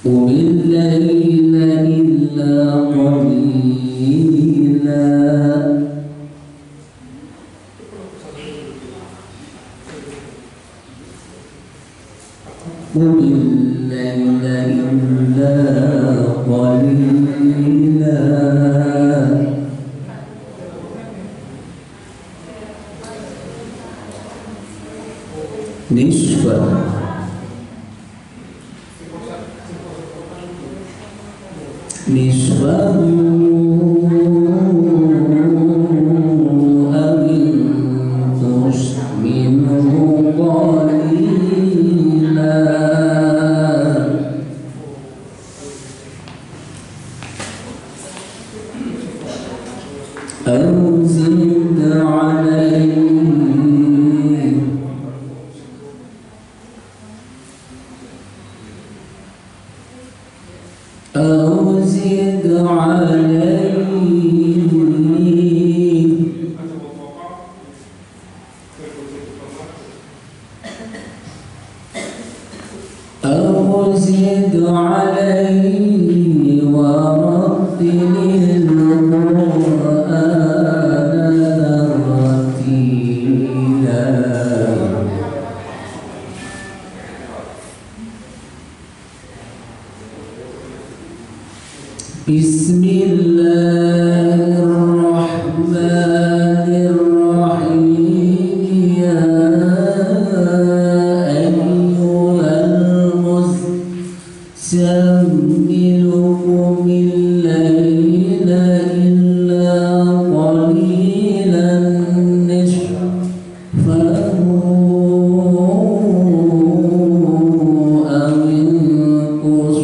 قم الليل إلا قليلا قم الليل إلا قليلا نصفه أو انقص منه قليلا أو زد عليه أو زد عليه أو زد عليه ورتل القرآن ترتيلا بسم الله الرحمن الرحيم يا أيها المزمل قم الليل إلا قليلا نصفه أو انقص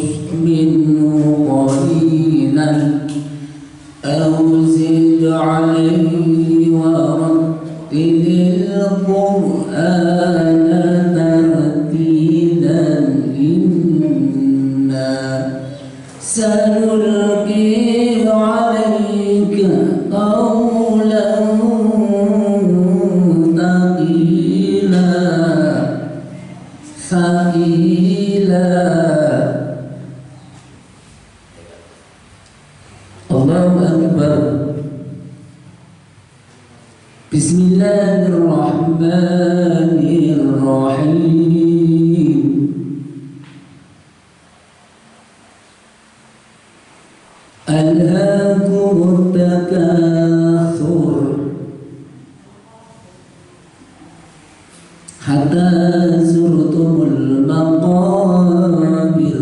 منه قليلا أو زد عليه ورتل القرآن ترتيلا إنا سنلقي عليك قولا ثقيلا Allahu Akbar. Bismillahirrahmanirrahim. Alhaakumut takatsur hatta zurtumul maqabir.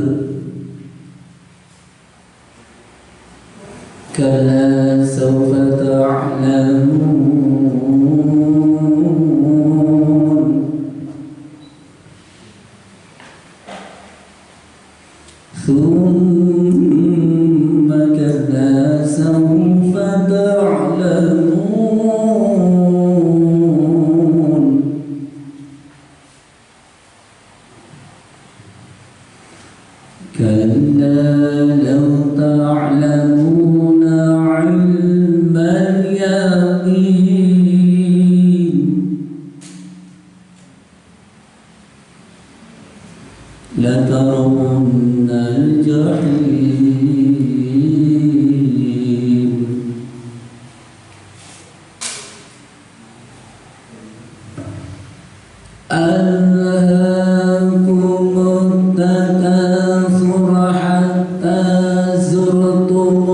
كلا سوف تعلمون ثم كلا سوف تعلمون كلا لو تعلمون علم اليقين لترون الجحيم ألهاكم التكاثر حتى زرتم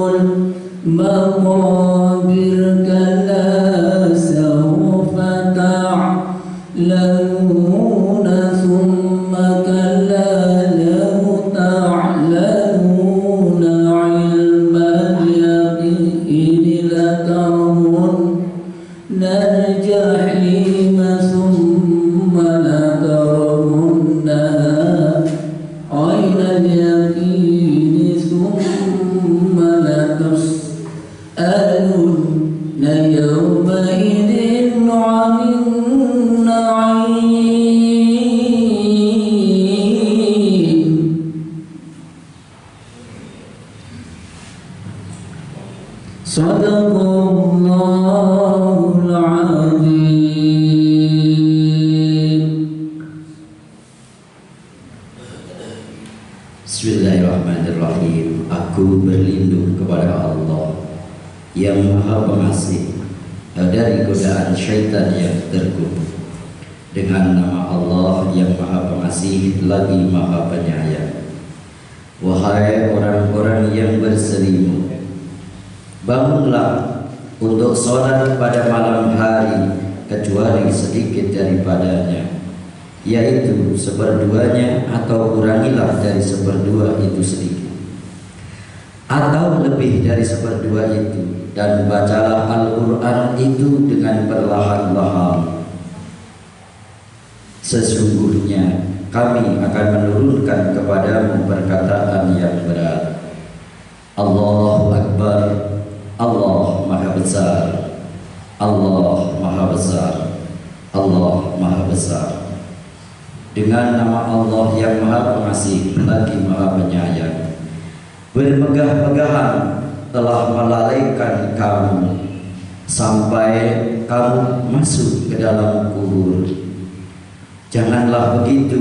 المقابر كلا سوف تعلمون ثم كلا لو تعلمون علم اليقين لترون الجحيم ثم لترونها عين اليقين ثم لتسألن يومئذ عن النعيم. Sadaqallahul azim. Bismillahirrahmanirrahim. Aku berlindung kepada Allah yang Maha Pengasih dari godaan syaitan yang terkutuk. Dengan nama Allah yang Maha Pengasih lagi Maha Penyayang. Wahai orang-orang yang berselimut, bangunlah untuk sholat pada malam hari kecuali sedikit daripadanya, yaitu seperduanya, atau kurangilah dari seperdua itu sedikit, atau lebih dari seperdua itu, dan bacalah Al-Quran itu dengan perlahan-lahan. Sesungguhnya kami akan menurunkan kepadamu perkataan yang berat. Allahu Akbar. Allah Maha Besar. Allah Maha Besar. Allah Maha Besar. Dengan nama Allah yang Maha Pengasih lagi Maha Penyayang. Bermegah-megahan telah melalaikan kamu sampai kamu masuk ke dalam kubur. Janganlah begitu,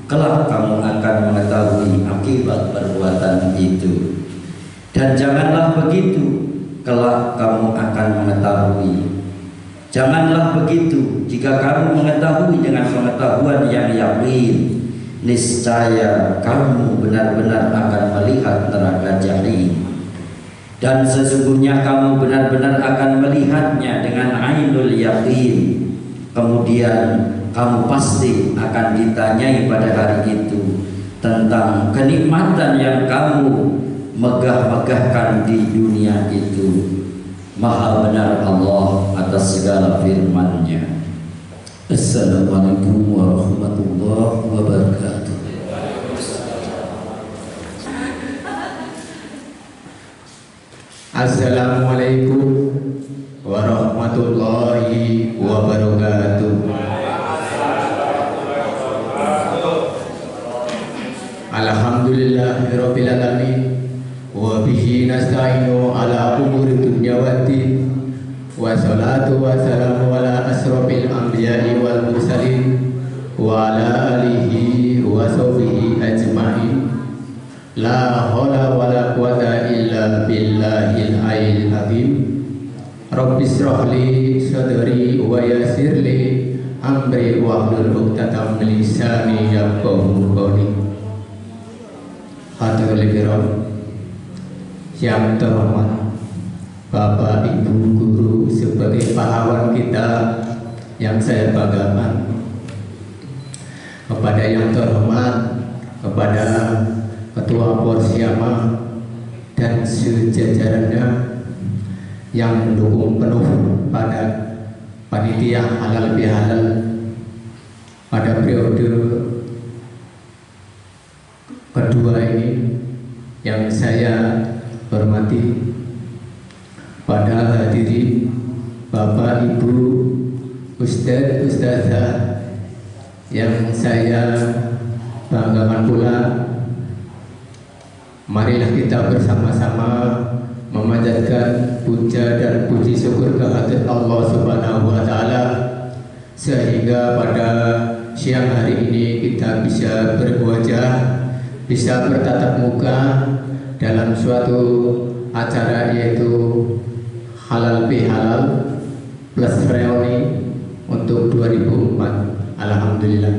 kelak kamu akan mengetahui akibat perbuatan itu. Dan janganlah begitu, kelak kamu akan mengetahui. Janganlah begitu, jika kamu mengetahui dengan pengetahuan yang yakin, niscaya kamu benar-benar akan melihat neraka jahim. Dan sesungguhnya kamu benar-benar akan melihatnya dengan ainul yakin. Kemudian kamu pasti akan ditanyai pada hari itu tentang kenikmatan yang kamu megah-megahkan di dunia itu. Maha benar Allah atas segala firman-Nya. Assalamualaikum warahmatullahi wabarakatuh. Assalamualaikum warahmatullahi wabarakatuh. Alhamdulillahirabbil alamin. Wa bihi nasta'inu ala umuri dunya waddin. Wassalatu wassalamu ala asrofil anbiya'i wal mursalin wa ala alihi wa sahbihi ajma'in. La haula wa la quwata illa billahil aliyyil azim. Rabbi shrah li sadri wa yassir li amri wahlul 'uqdatam min lisani yafqahu qawli. Hadirin kiram yang terhormat, Bapak Ibu guru sebagai pahlawan kita yang saya banggakan, kepada yang terhormat, kepada Ketua Porsiama dan sejajarannya yang mendukung penuh pada panitia halal bihalal pada periode kedua ini, yang saya hormati, pada hadirin Bapak Ibu Ustadz Ustadzah yang saya banggakan pula. Marilah kita bersama-sama memanjatkan puja dan puji syukur kehadirat Allah Subhanahu wa Ta'ala, sehingga pada siang hari ini kita bisa berwajah, bisa bertatap muka dalam suatu acara, yaitu halal bihalal plus reuni untuk 2004. Alhamdulillah.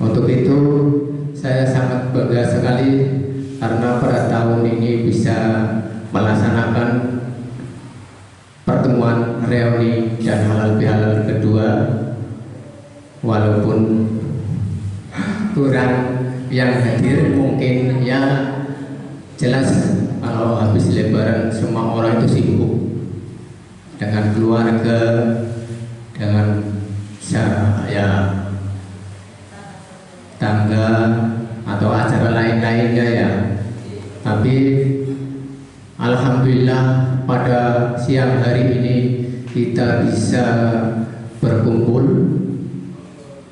Untuk itu saya sangat bangga sekali karena pada tahun ini bisa melaksanakan pertemuan reuni dan halal bihalal kedua, walaupun kurang yang hadir. Mungkin ya jelas kalau habis lebaran semua orang itu sibuk dengan keluarga, dengan ya tangga atau acara lain-lainnya ya. Tapi alhamdulillah pada siang hari ini kita bisa berkumpul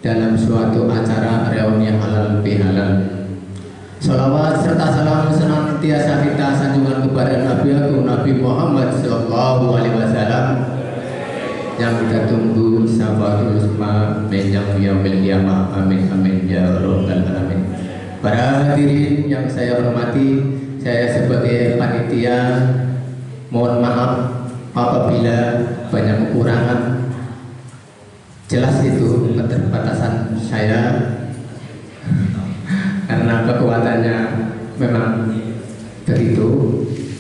dalam suatu acara reuni halal bihalal. Salawat serta salam senantiasa kita sanjungan kepada Nabi Agung Nabi Muhammad Sallallahu Alaihi Wasallam yang kita tunggu syafatul usma menjang yaumil qiyamah. Amin amin ya rabbal alamin. Para hadirin yang saya hormati, saya sebagai panitia mohon maaf apabila banyak kekurangan. Jelas itu keterbatasan saya karena kekuatannya memang begitu,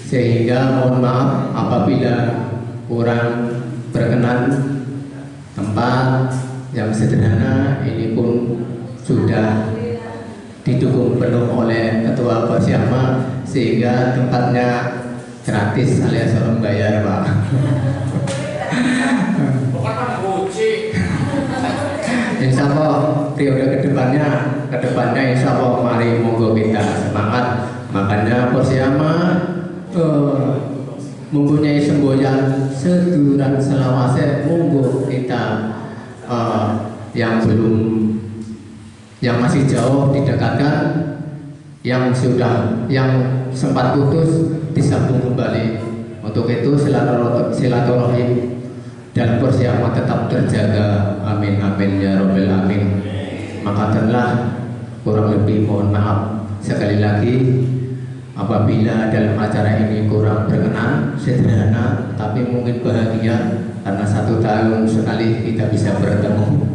sehingga mohon maaf apabila kurang berkenan. Tempat yang sederhana ini pun sudah didukung penuh oleh Ketua Posyanma, sehingga tempatnya gratis alias orang bayar, Pak. Insya Allah periode kedepannya insya Allah mari monggo kita semangat. Makanya Posyanma mempunyai semboyan seduluran selawase, monggo kita yang masih jauh didekatkan, yang sempat putus disambung kembali. Untuk itu silaturahim dan Posyanma tetap terjaga. Amin amin ya robbal alamin. Maka telah kurang lebih mohon maaf sekali lagi apabila dalam acara ini kurang berkenan, sederhana tapi mungkin bahagia karena 1 tahun sekali kita bisa bertemu.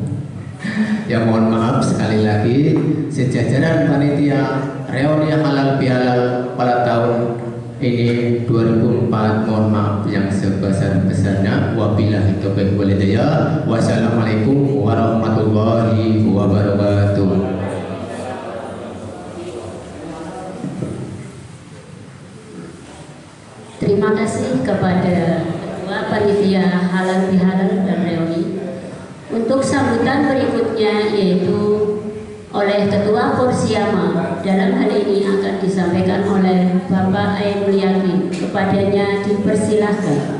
Ya mohon maaf sekali lagi sejajaran panitia reuni halal bihalal pada tahun ini 2004, mohon maaf yang sebesar-besarnya. Wabillahi taufiq wal hidayah. Wassalamualaikum warahmatullahi wabarakatuh. Terima kasih kepada Ketua Panitia Halal Bihalal dan Reuni. Untuk sambutan berikutnya yaitu oleh Ketua Posyanma, dalam hal ini akan disampaikan oleh Bapak Ainul Yakin. Kepadanya dipersilahkan.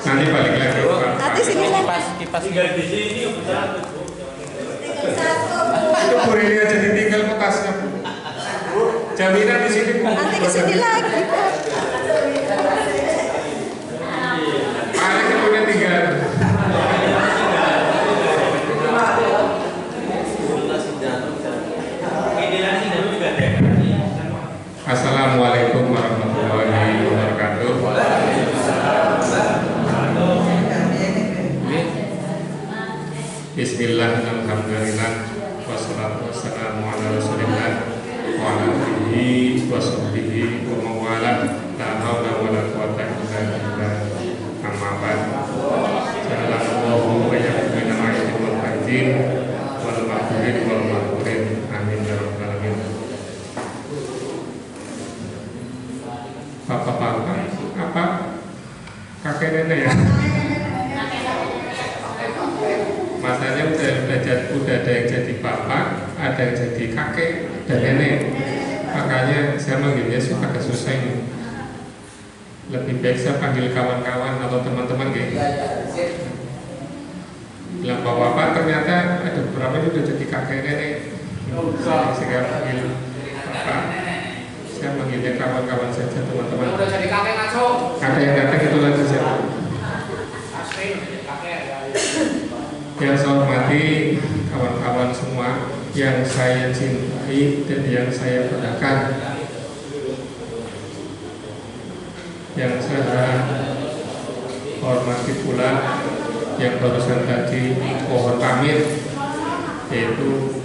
Nanti balik lagi. Nanti sini kipas tinggal di sini. Itu Bu Rini aja ditinggal bekasnya, Bu. Jaminan di sini, Bu. Nanti ke sini lagi. Mari kemudian tinggal. Assalamualaikum warahmatullahi wabarakatuh. Bismillah, alhamdulillah, wassalatu wassalamu ala rasulillah wa ala alihi wa sahbihi wa mawala, la hawla wa la quwata illa billah, amma ba'd. Jazakallahu wa yakumina ma'idin wal faizin wal maghfurin wal maghfurin, amin ya rabbal alamin. Bapak-bapak, apa kakek nenek ya? Masanya udah ada yang jadi bapak, ada yang jadi kakek dan nenek. Makanya saya manggilnya agak susah ini. Lebih baik saya panggil kawan-kawan atau teman-teman kayak gitu. Bilang bapak-bapak, ternyata ada beberapa yang udah jadi kakek nenek. Saya panggil bapak, saya manggilnya kawan-kawan saja, teman-teman. Udah jadi kakek ngaco. Ada yang datang itu lagi saja. Yang saya hormati kawan-kawan semua, yang saya cintai dan yang saya banggakan, yang saya hormati pula yang barusan tadi pohon pamit, yaitu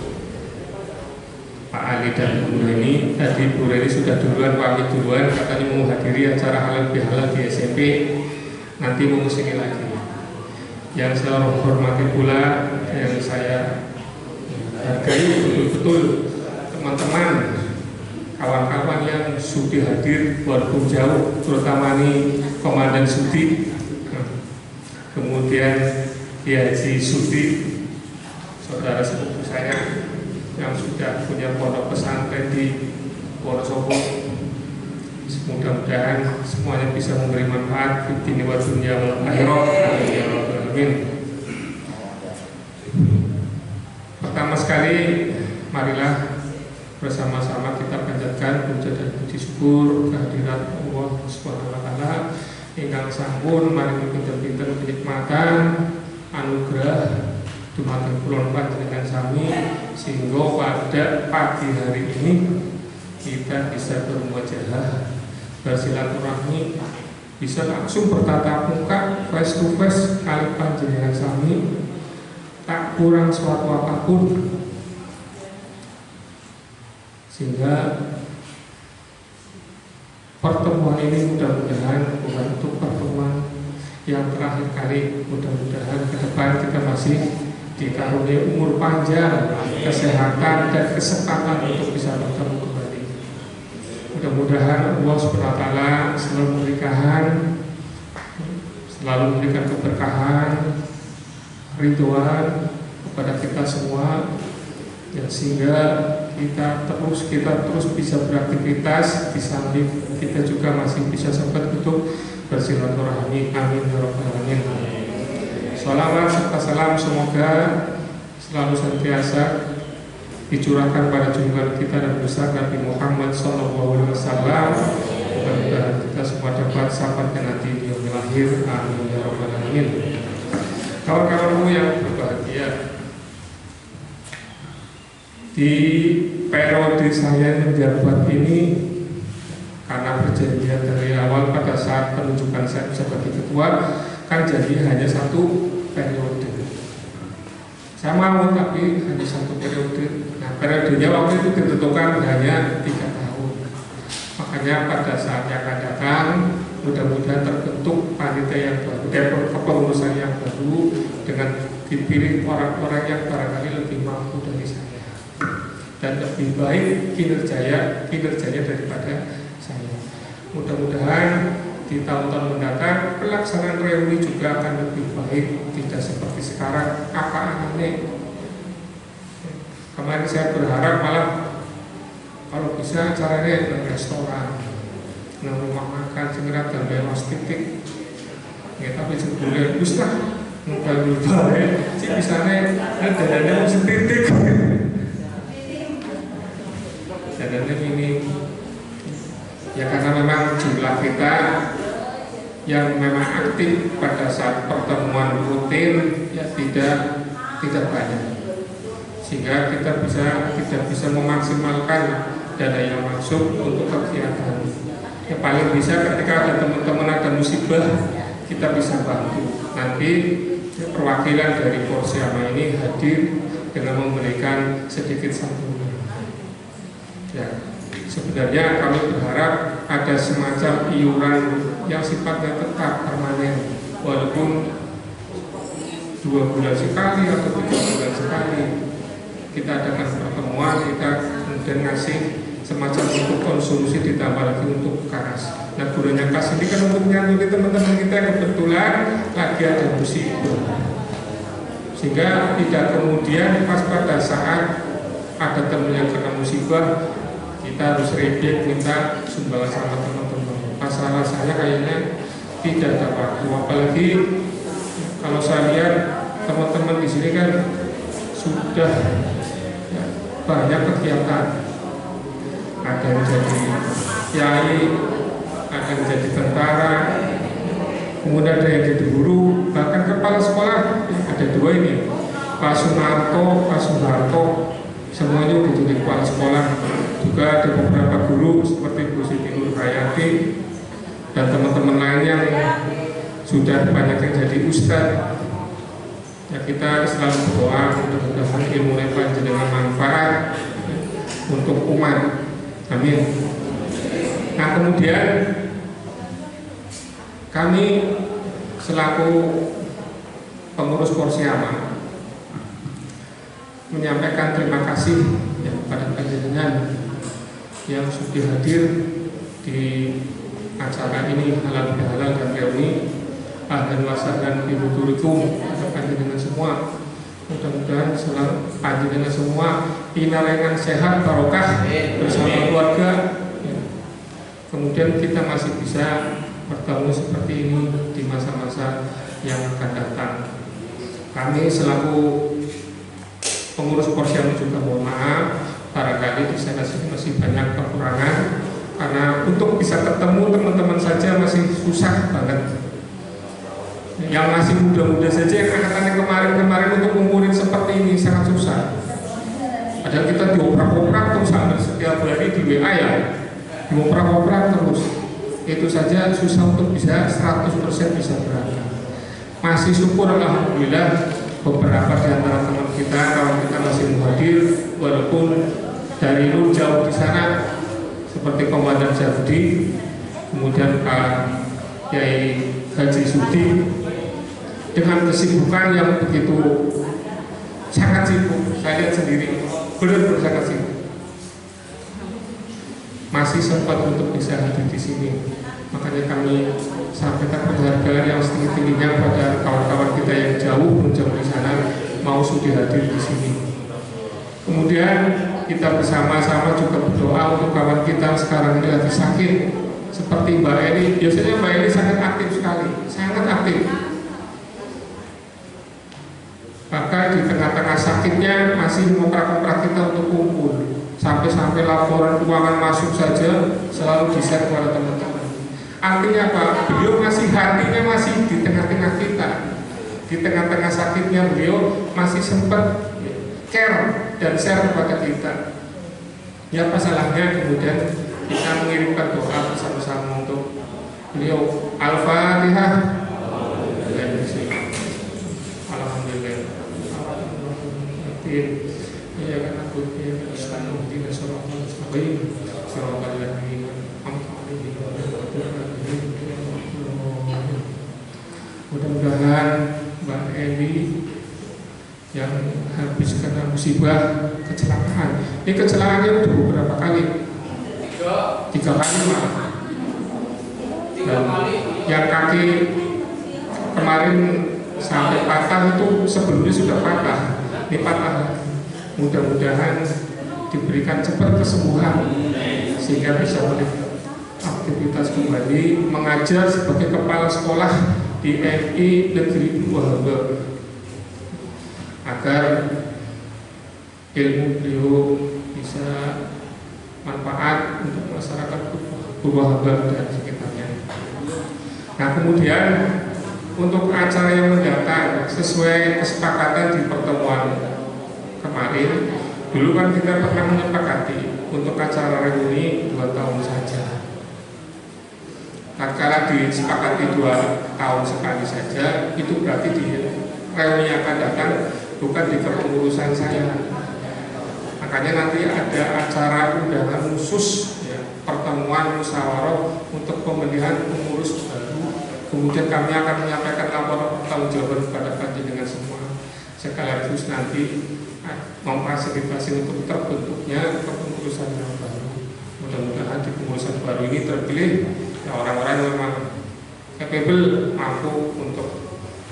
Pak Ali dan Bu Reni. Tadi Bu Reni sudah duluan pamit duluan, katanya mau hadiri acara halal bihalal di SMP, nanti mau sini lagi. Yang saya hormati pula, yang saya hargai betul-betul teman-teman, kawan-kawan yang sudah hadir walaupun jauh, terutama nih Komandan Sudi, kemudian Haji Sudi, saudara sepupu saya yang sudah punya pondok pesantren ada di Wonosobo. Mudah-mudahan semuanya bisa memberi manfaat di dunia wa dunya wal akhirah. Ya rabbal alamin. Pertama sekali, marilah bersama-sama kita panjatkan puja dan puji syukur kehadirat Allah Subhanahu wa taala ingkang sampun maringi pinten-pinten kenikmatan anugerah dumateng kula panjenengan sami sehingga pada pagi hari ini kita bisa bermuajahah, bersilaturahmi, bisa langsung bertatap muka face to face kali panjenengan sami, tak kurang suatu apapun, sehingga pertemuan ini mudah-mudahan bukan untuk pertemuan yang terakhir kali. Mudah-mudahan ke depan kita masih dikaruniai umur panjang, kesehatan dan kesempatan untuk bisa bertemu kembali. Mudah-mudahan Allah SWT selalu memberikan keberkahan, ridhoan kepada kita semua, ya, sehingga kita terus bisa beraktivitas, di samping kita juga masih bisa sempat untuk bersilaturahmi. Amin ya rabbal alamin. Salawat serta salam semoga selalu senantiasa dicurahkan pada junjungan kita dan besar Nabi Muhammad SAW. Mudah-mudahan kita semua dapat sampai nanti di yaumil akhir. Amin ya rabbal alamin. Kawan-kawanku yang berbahagia, di periode saya menjabat ini, karena perjanjian dari awal pada saat penunjukan saya sebagai ketua kan jadi hanya satu periode. Saya mau tapi hanya satu periode. Nah, periodenya waktu itu ditentukan hanya 3 tahun. Makanya pada saat yang akan datang mudah-mudahan terbentuk panitia yang baru, kepengurusan yang baru dengan dipilih orang-orang yang barangkali lebih mampu dari saya dan lebih baik kinerjanya daripada saya. Mudah-mudahan di tahun-tahun mendatang pelaksanaan reuni juga akan lebih baik, tidak seperti sekarang apa aneh. Kemarin saya berharap malah kalau bisa caranya di restoran, di rumah makan, segera dan bebas titik. Ya, tapi sebulan bisa mungkin balik sih misalnya dananya mesti titik. Dananya ini ya karena memang jumlah kita yang memang aktif pada saat pertemuan rutin ya tidak banyak, sehingga kita tidak bisa memaksimalkan dana yang masuk untuk kegiatan. Ya paling bisa ketika ada teman-teman ada musibah kita bisa bantu. Nanti perwakilan dari Porsiama ini hadir dengan memberikan sedikit santunan. Ya, sebenarnya kami berharap ada semacam iuran yang sifatnya tetap permanen, walaupun 2 bulan sekali atau 3 bulan sekali kita adakan pertemuan, kita kemudian ngasih semacam untuk konsumsi ditambah lagi untuk kas. Nah, gunanya kas ini kan untuk menyambut teman-teman kita yang kebetulan lagi ada musibah, sehingga tidak kemudian pas pada saat ada teman yang kena musibah kita harus rebek minta sumbangan sama teman-teman. Masalah saya kayaknya tidak ada waktu, apalagi kalau saya lihat teman-teman di sini kan sudah ya, banyak kegiatan. Ada yang jadi kiai, ada yang jadi tentara, kemudian ada yang jadi guru, bahkan kepala sekolah ada 2 ini, Pak Sunarto, Pak Soeharto, semuanya sudah jadi kepala sekolah. Juga ada beberapa guru seperti Bu Siti Nurhayati dan teman-teman lain yang sudah banyak yang jadi ustadz. Ya, kita selalu berdoa mudah-mudahan ilmu panjenengan manfaat untuk umat. Amin. Nah, kemudian kami selaku pengurus Porsiama menyampaikan terima kasih ya, kepada panjenengan yang sudah hadir di acara ini halal bihalal dan reuni. Ahlan wa sahlan bi hudurikum panjenengan semua. Mudah-mudahan selalu panjenengan semua pinarengan sehat barokah bersama kemudian kita masih bisa bertemu seperti ini di masa-masa yang akan datang. Kami selaku pengurus Posyandu juga mohon maaf, barangkali di sana sini masih banyak kekurangan, karena untuk bisa ketemu teman-teman saja masih susah banget. Yang masih muda-muda saja, yang angkatannya kemarin-kemarin untuk ngumpulin seperti ini sangat susah. Padahal kita dioprak-oprak terus hampir setiap hari di WA ya, dioprak-oprak terus. Itu saja susah untuk bisa 100% bisa berangkat. Masih syukur alhamdulillah beberapa di antara teman kita, kawan kita masih hadir, walaupun dari jauh di sana, seperti Komandan Syafdi, kemudian Pak Yai Haji Sudi, dengan kesibukan yang begitu sangat sibuk. Saya lihat sendiri, benar-benar sangat sibuk. Masih sempat untuk bisa hadir di sini. Makanya kami sampaikan penghargaan yang setinggi-tingginya pada kawan-kawan kita yang jauh di sana mau sudi hadir di sini. Kemudian kita bersama-sama juga berdoa untuk kawan kita sekarang ini lagi sakit, seperti Mbak Eli. Biasanya Mbak Eli sangat aktif sekali, sangat aktif. Bahkan di tengah-tengah sakitnya masih mengoprak-oprak kita untuk kumpul. Sampai-sampai laporan keuangan masuk saja selalu di-share kepada teman-teman. Artinya apa? Beliau masih hatinya masih di tengah-tengah kita. Di tengah-tengah sakitnya beliau masih sempat care dan share kepada kita. Ya apa salahnya kemudian kita mengirimkan doa bersama-sama untuk beliau. Al-Fatihah. Alhamdulillah. Ya kan aku mudah-mudahan Mbak Eli yang habis kena musibah kecelakaan. Ini kecelakaannya udah beberapa kali? 3 kali malah. Dan yang kaki kemarin sampai patah itu sebelumnya sudah patah. Ini patah. Mudah-mudahan diberikan cepat kesembuhan sehingga bisa aktivitas kembali mengajar sebagai kepala sekolah di MI Negeri Purwaharga, agar ilmu beliau bisa manfaat untuk masyarakat Purwaharga dan sekitarnya. Nah kemudian untuk acara yang mendatang sesuai kesepakatan di pertemuan kemarin, dulu kan kita pernah menyepakati untuk acara reuni 2 tahun saja. Tatkala disepakati 2 tahun sekali saja, itu berarti di reuni akan datang bukan di kepengurusan saya. Makanya nanti ada acara undangan khusus ya, pertemuan musyawarah untuk pemilihan pengurus baru. Kemudian kami akan menyampaikan laporan pertanggungjawaban kepada panjenengan semua. Sekaligus nanti memfasilitasi untuk terbentuknya kepengurusan yang baru. Mudah-mudahan di pengurusan baru ini terpilih ya, orang-orang yang memang capable, mampu untuk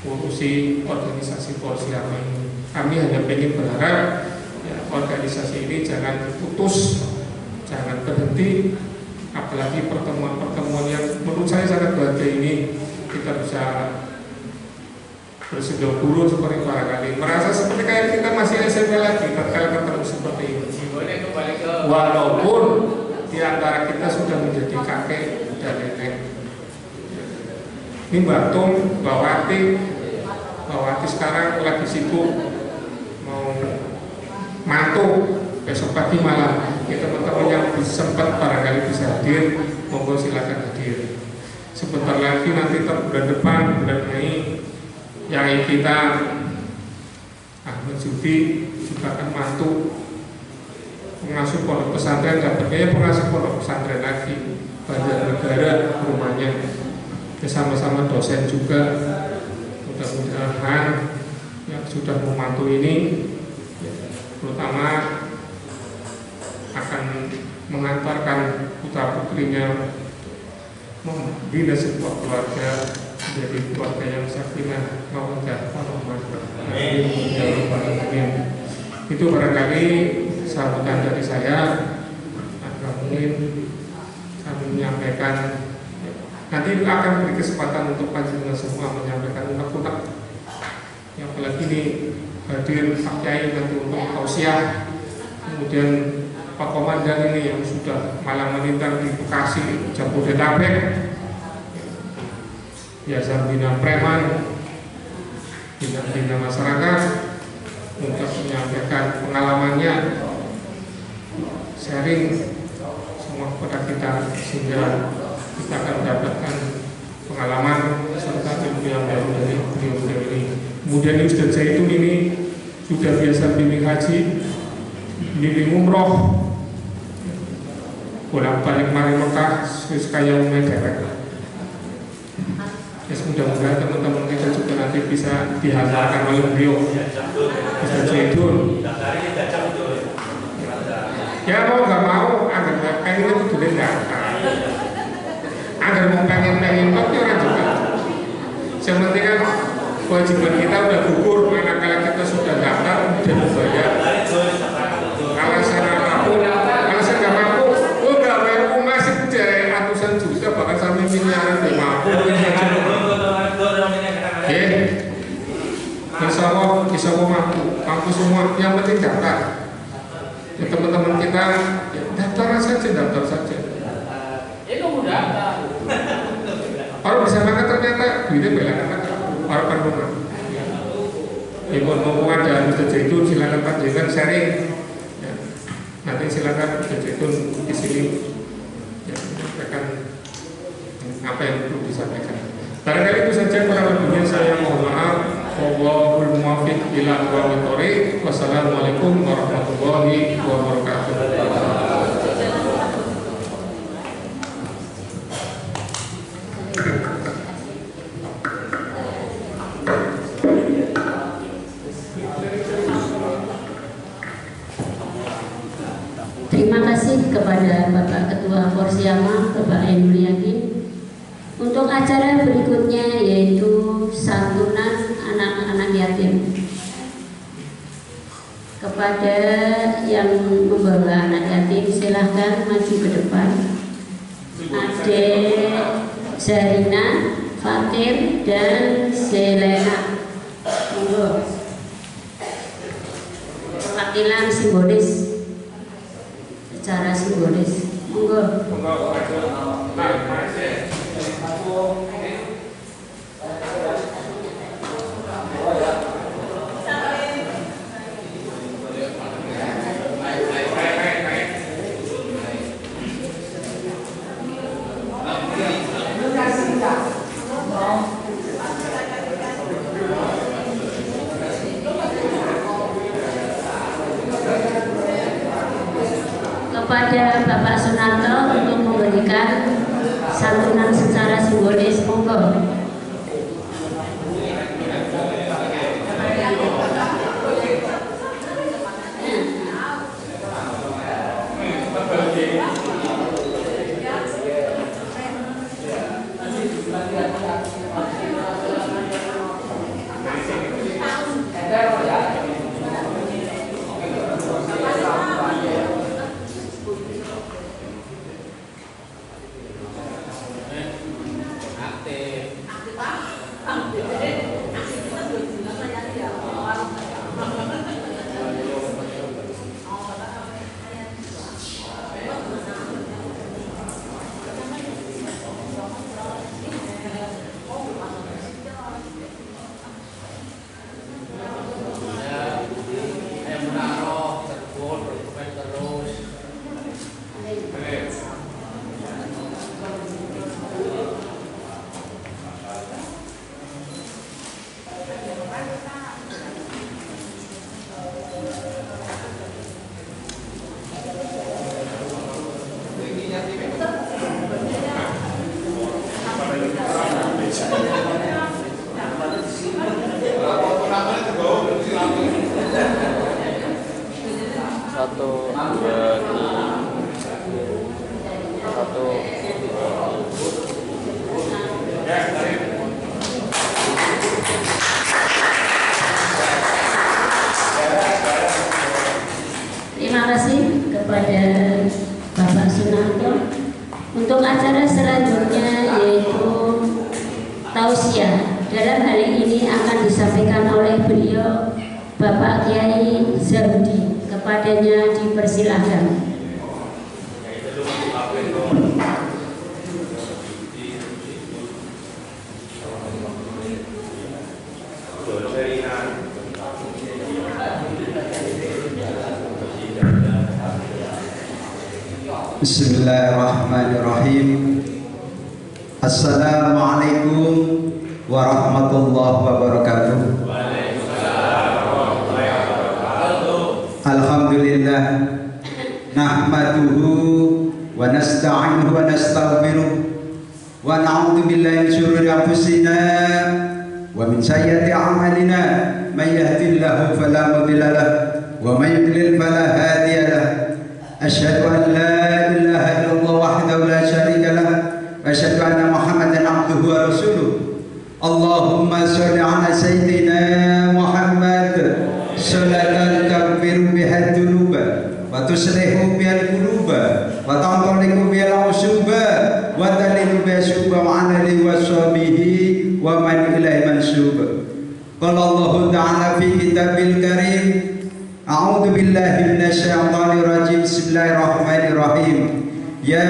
mengurusi organisasi Posyandu ini. Kami hanya ingin berharap ya, organisasi ini jangan putus, jangan berhenti, apalagi pertemuan-pertemuan yang menurut saya sangat bahagia ini kita bisa bersedia guru seperti barangkali merasa seperti kayak kita masih SMP lagi tatkala ketemu seperti ini. Walaupun di antara kita sudah menjadi kakek dan nenek. Ini Mbak Tung, Mbak Wati sekarang lagi sibuk mau mantu, besok pagi malam. Teman-teman yang sempat barangkali bisa hadir, monggo silakan hadir. Sebentar lagi nanti bulan depan, bulan Mei, yang kita Ahmad Sudi juga akan mantu pengasuh pondok pesantren, dapatnya pengasuh pondok pesantren lagi, Banjarnegara rumahnya, bersama-sama dosen juga. Mudah-mudahan yang sudah membantu ini terutama akan mengantarkan putra putrinya membina sebuah keluarga menjadi keluarga yang sakinah mawaddah warahmah. Amin. Itu barangkali sambutan dari saya. Mungkin kami menyampaikan menyampaikan, nanti akan beri kesempatan untuk panjenengan semua menyampaikan unek-unek. Yang apalagi ini hadir Pak Kiai nanti untuk tausiah, kemudian Pak Komandan ini yang sudah malam melintang di Bekasi, Jabodetabek, biasa bina preman, bina masyarakat, untuk menyampaikan pengalamannya, sharing semua kepada kita, sehingga kita akan mendapatkan pengalaman serta ilmu yang baru dari beliau ini. Kemudian Ustaz Zaitun ini sudah biasa bimbing haji, bimbing umroh, bolak-balik mari Mekah, kaya umumnya derek. Ya, mudah-mudahan teman-teman kita juga nanti bisa dihantarkan oleh beliau, Ustaz Zaitun. Ya mau nggak mau, agar pengen itu juga datang. Agar mau pengen kok orang juga. Sementing kan kewajiban kita udah gugur, manakala kita sudah daftar dan bayar. Alasan apapun, alasan nggak mampu, nggak bayar masih dari ratusan juta, bahkan sampai miliaran nggak mampu. Insya Allah mampu semua. Yang penting daftar. Ya, teman-teman kita ya, daftar saja. Itu mudah. Orang bisa makan ternyata duitnya belakangan orang kandungan. Ya, mau ada Ustaz Zaitun, silakan panjenengan sharing. Ya, nanti silakan Ustaz Zaitun di sini ya, menyampaikan apa yang perlu disampaikan. Barangkali itu saja, kurang lebihnya saya mohon maaf. Wallahul muwaffiq ila aqwamit thoriq. Wassalamualaikum warahmatullahi wabarakatuh. Terima kasih kepada Bapak Ketua Porsiama, Bapak Ainul Yakin. Untuk acara berikutnya yaitu santunan anak-anak yatim. Kepada yang membawa anak yatim silahkan maju ke depan. Adik Zarina, Fatir, dan Selena. Monggo. Perwakilan simbolis, secara simbolis. Monggo. Kepada Bapak Sunarto untuk memberikan santunan secara simbolis, monggo. Terima kasih kepada Bapak Sunarto. Untuk acara selanjutnya yaitu tausiah. Dalam hal ini akan disampaikan oleh beliau Bapak Kiai Zarudi. Kepadanya dipersilahkan. Bismillahirrahmanirrahim. Assalamualaikum warahmatullahi wabarakatuh. Alhamdulillah nahmaduhu wa nasta'inuhu wa nastaghfiruh wa na'udzu billahi min syururi anfusina wa min sayyiati a'malina may yahdihillahu fala mudilla lahu wa may yudlil fala hadiya lahu. Asyhadu an la ilaha illallah wahdahu la syarika lah wa asyhadu anna Muhammadan abduhu wa rasuluh. Allahumma sholli ala sayyidina Muhammad sholatan takfiru biha dzunuba wa tuslihu biha quluba wa tanqaliqu biha usuba wa talilu biha suba wa alihi wa sahbihi wa man ilaihi mansub. Qala Allah ta'ala fi kitabil karim. A'udzu billahi minasyaitonir rajim. Bismillahirrahmanirrahim. Ya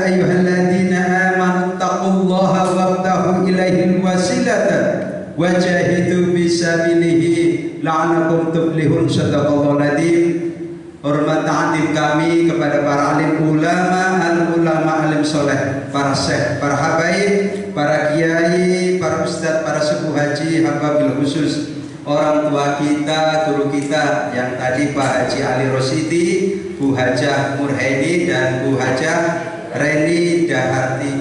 ayyuhalladzina amanu taqullaha wabtaghu ilaihil wasilata wajahidu fisabilihi la'allakum tuflihun. Shadaqallahul adzim. Hormat ta'zim kami kepada para alim ulama, al-ulama alim soleh, para syekh, para habaib, para kiai, para ustadz, para sepuh haji, hamba bil khusus orang tua kita, guru kita yang tadi Pak Haji Ali Rosidi, Bu Hajah Murheni dan Bu Hajah Reni Daharti.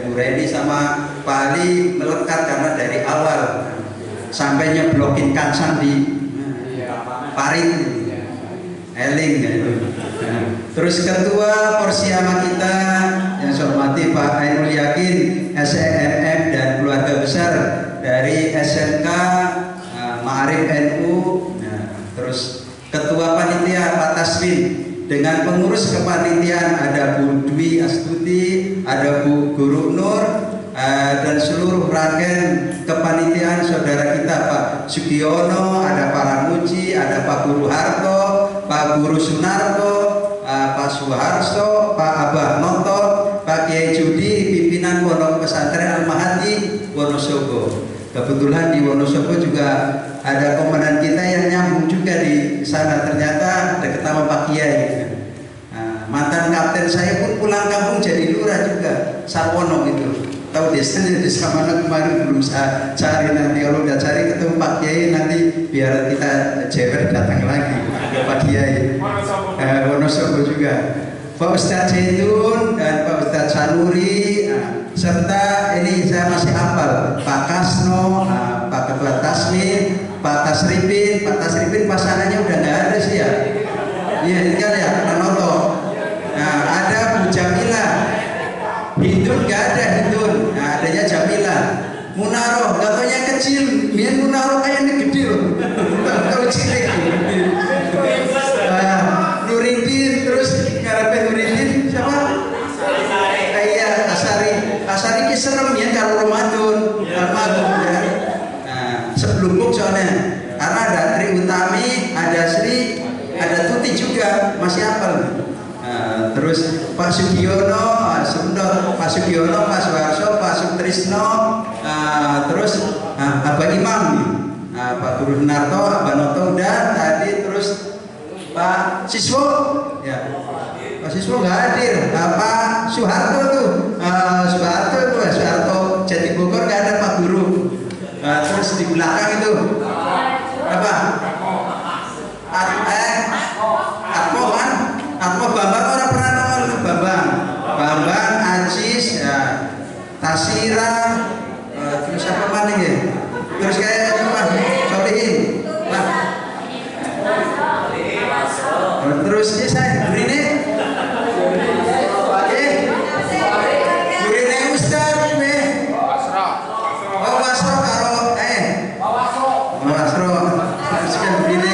Bu Reni sama Pak Ali melekat karena dari awal sampai nyeblokin kancang di parit eling gitu. Terus ketua Porsiama kita yang saya hormati Pak Ainul Yakin SEMM dan keluarga besar dari SMK Ma'arif NU. Terus ketua panitia Pak Tasmin dengan pengurus kepanitiaan ada Bu Dwi Astuti, ada Bu Guru Nur, dan seluruh rangkaian kepanitiaan saudara kita Pak Sugiono, ada Pak Ramuji, ada Pak Guru Harto, Pak Guru Sunarto, Pak Suharso, Pak Abah Noto, Pak Kiai Judi, pimpinan Pondok Pesantren Al-Mahdi Wonosobo. Kebetulan di Wonosobo juga ada komandan kita yang nyambung juga di sana, ternyata dekat sama Pak Kiai. Mantan kapten saya pun pulang kampung jadi lurah juga, Sarwono itu. Tahu desanya di mana kemarin belum saya cari, nanti kalau udah cari ketemu Pak Kiai nanti biar kita jewer datang lagi ke Pak Kiai. Wonosobo juga. Pak Ustadz Zaitun dan Pak Ustadz Sanuri, serta ini saya masih hafal Pak Kasno, Pak Ketua Tasmin, Pak Tasripin pasangannya udah nggak ada sih ya. Iya ini kan ya, Nanoto. Nah ada Bu Jamila, Hindun nggak ada Hindun, nah adanya Jamila. Munaro, katanya kecil, mian Munaro kayaknya gede loh, kalau cilik. Nuridin, terus ngarepe Nuridin siapa? Iya, Asari ki serem ya kalau Ramadan ya. Nah, sebelum buk soalnya, karena ada Tri Utami, ada Sri, ada Tuti juga masih hafal. Terus Pak Sugiono, Sundor, Pak Sugiono, Pak Suharso, Pak Sutrisno, terus Abah Imam, Pak Guru Narto, Abah Noto udah tadi, terus Pak Siswo, ya Pak Siswo nggak hadir, Pak Soeharto tuh, Soeharto Jati Bogor nggak ada Pak Guru, terus di belakang itu apa? Atmo Bambang orang pernah nongol Bambang, Ajis, ya, Tasira, terus apa mana ya? Terus kayak apa? Solihin, terus ya saya Burine, Burine Ustad, Wasro karo Wasro, terus kan Burine,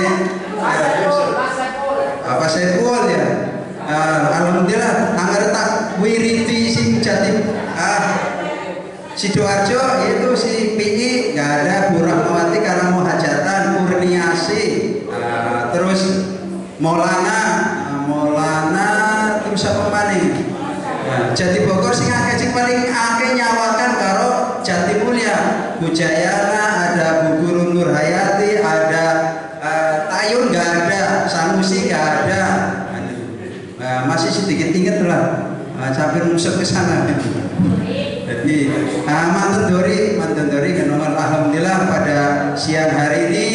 Bapak Saiful ya. Alhamdulillah anggar tak wiriti Sidoarjo itu si PI nggak ada, Bu Rahmawati karena mau hajatan, Kurniasi, terus Maulana, terus apa maning? Jati Bogor sing akeh sing paling akeh nyawakan karo Jati Mulia, Bu Jayana, ada Bu Guru Nur Hayati, ada Tayun nggak ada, Sanusi nggak ada, masih sedikit inget lah, sampai musuh ke sana. Jadi mantan Dori kenal, alhamdulillah pada siang hari ini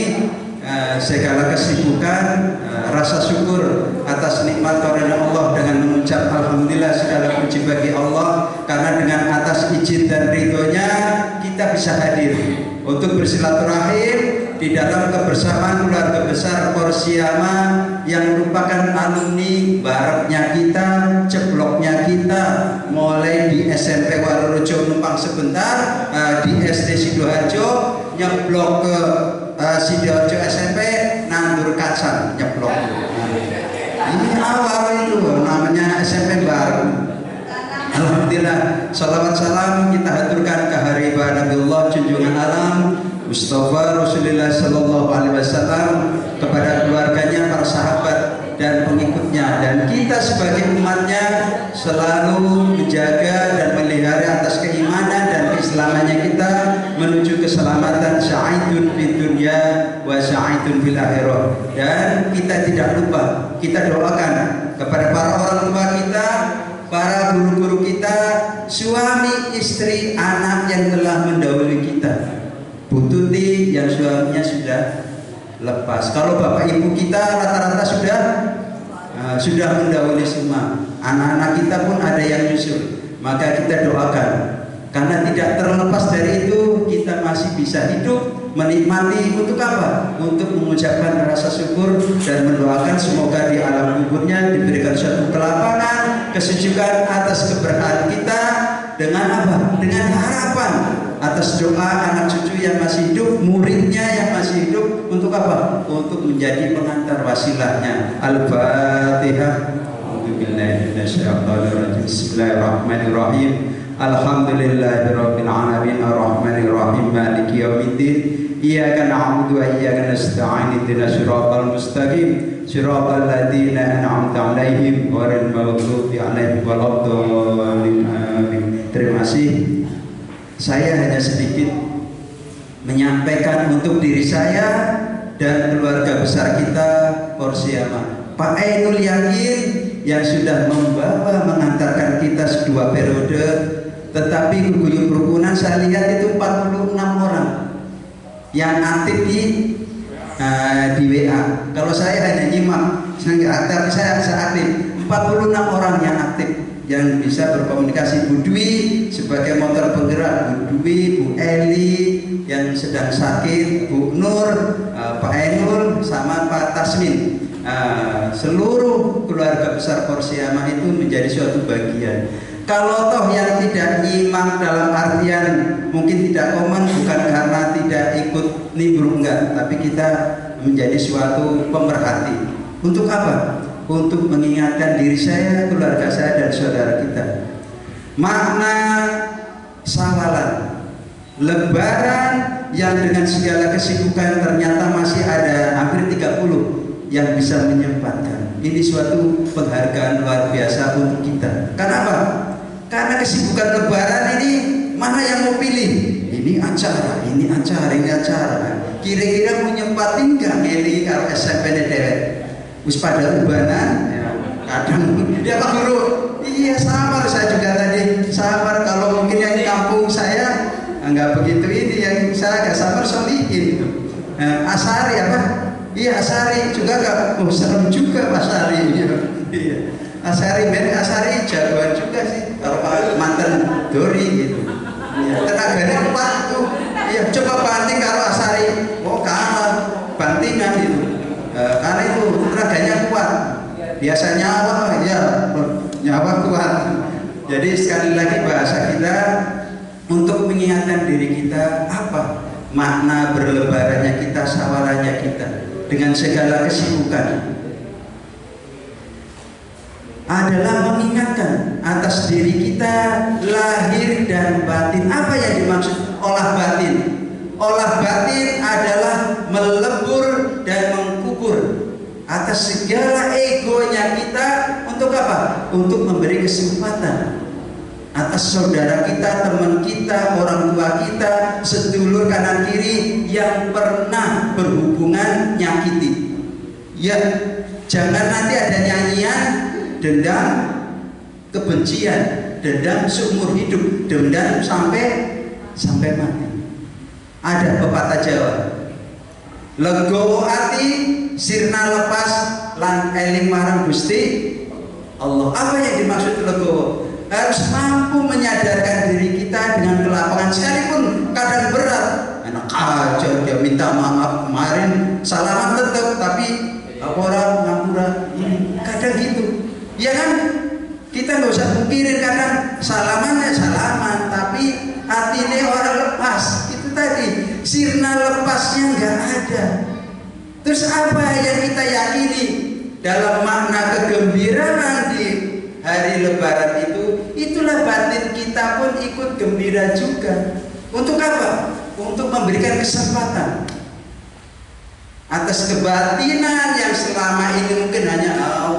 segala kesibukan, rasa syukur atas nikmat karunia Allah dengan mengucap alhamdulillah, segala puji bagi Allah karena dengan atas izin dan ridhonya kita bisa hadir untuk bersilaturahim di dalam kebersamaan keluarga besar Porsiama yang merupakan alumni baratnya kita, ceploknya kita, mulai di SMP Walurojo numpang sebentar, di SD Sidoarjo nyeblok ke Sidoarjo SMP nandur kacang nyeblok. Ini awal itu namanya SMP baru. Alhamdulillah, salawat salam kita haturkan ke Haribah Nabiullah junjungan alam Mustafa Rasulullah Sallallahu Alaihi Wasallam, kepada keluarganya, para sahabat dan pengikutnya, dan kita sebagai umatnya selalu menjaga dan melihara atas keimanan dan keislamannya kita menuju keselamatan sa'idun fid dunya wa sa'idun fil akhirah. Dan kita tidak lupa, kita doakan kepada para orang tua kita, para guru-guru kita, suami, istri, anak yang telah mendahului kita. Bu Tuti yang suaminya sudah lepas. Kalau bapak ibu kita rata-rata sudah mendahului semua. Anak-anak kita pun ada yang nyusul. Maka kita doakan, karena tidak terlepas dari itu kita masih bisa hidup, menikmati. Untuk apa? Untuk mengucapkan rasa syukur dan mendoakan semoga di alam kuburnya diberikan suatu kelapangan, kesejukan atas keberkahan kita. Dengan apa? Dengan harapan atas doa anak cucu yang masih hidup, muridnya yang masih hidup. Untuk apa? Untuk menjadi pengantar wasilahnya. Al-Fatihah. Bismillahirrahmanirrahim. Alhamdulillahirabbil alamin arrahmanir rahim maliki yaumiddin. Iyyaka na'budu wa iyyaka nasta'in ihdinas siratal mustaqim siratal ladzina an'amta 'alaihim ghairil maghdubi 'alaihim waladdallin. Amin. Terima kasih. Saya hanya sedikit menyampaikan untuk diri saya dan keluarga besar kita Porsiama. Pak Ainul Yakin yang sudah membawa mengantarkan kita sedua periode, tetapi guguyup rukunan saya lihat itu 46 orang yang aktif di WA. Kalau saya hanya nyimak, saya nggak aktif, saya aktif. 46 orang yang aktif yang bisa berkomunikasi. Bu Dwi sebagai motor penggerak, Bu Dwi, Bu Eli yang sedang sakit, Bu Nur, Pak Ainul, sama Pak Tasmin. Seluruh keluarga besar Porsiama itu menjadi suatu bagian. Kalau toh yang tidak nyimak dalam artian mungkin tidak komen, bukan karena tidak ikut nimbrung, enggak, tapi kita menjadi suatu pemerhati. Untuk apa? Untuk mengingatkan diri saya, keluarga saya dan saudara kita. Makna sawalan, lebaran yang dengan segala kesibukan ternyata masih ada hampir 30 yang bisa menyempatkan. Ini suatu penghargaan luar biasa untuk kita. Kenapa? Karena kesibukan lebaran ini mana yang mau pilih? Ini acara, ini acara, ini acara. Kira-kira mau nyempatin nggak ngeli kalau SMP dewek? Wis pada ubanan, ya, kadang dia Pak Guru, iya samar, saya juga tadi samar. Kalau mungkin yang di kampung saya nggak begitu, ini yang saya agak samar solihin. Asari apa? Iya Asari juga nggak, oh serem juga Pak Asari. Iya. Asari, Asari jagoan juga sih. Kalau mantan Dori gitu. Ya, tenaganya kuat tuh. Iya, coba banting kalau Asari, oh kalah, bantingan itu. Karena itu tenaganya kuat. Biasa nyawa, ya nyawa kuat. Jadi sekali lagi bahasa kita untuk mengingatkan diri kita apa makna berlebarannya kita, sawalannya kita dengan segala kesibukan. adalah mengingatkan atas diri kita lahir dan batin. Apa yang dimaksud olah batin? Olah batin adalah melebur dan mengkukur atas segala egonya kita untuk apa? Untuk memberi kesempatan atas saudara kita, teman kita, orang tua kita, sedulur kanan kiri yang pernah berhubungan nyakiti. Ya, jangan nanti ada nyanyian dendam kebencian, dendam seumur hidup, dendam sampai mati. Ada pepatah Jawa, legowo ati sirna lepas lan eling marang Gusti Allah. Apa yang dimaksud legowo? Harus mampu menyadarkan diri kita dengan kelapangan, sekalipun kadang berat. Enak aja dia minta maaf kemarin, salaman tetap, tapi orang ngapura, kadang gitu. Ya kan? Kita nggak usah pikirin, kadang salamannya salaman, tapi hatinya orang lepas. Itu tadi, sirna lepasnya nggak ada. Terus apa yang kita yakini dalam makna kegembiraan di hari Lebaran itu? Itulah batin kita pun ikut gembira juga. Untuk apa? Untuk memberikan kesempatan atas kebatinan yang selama ini mungkin hanya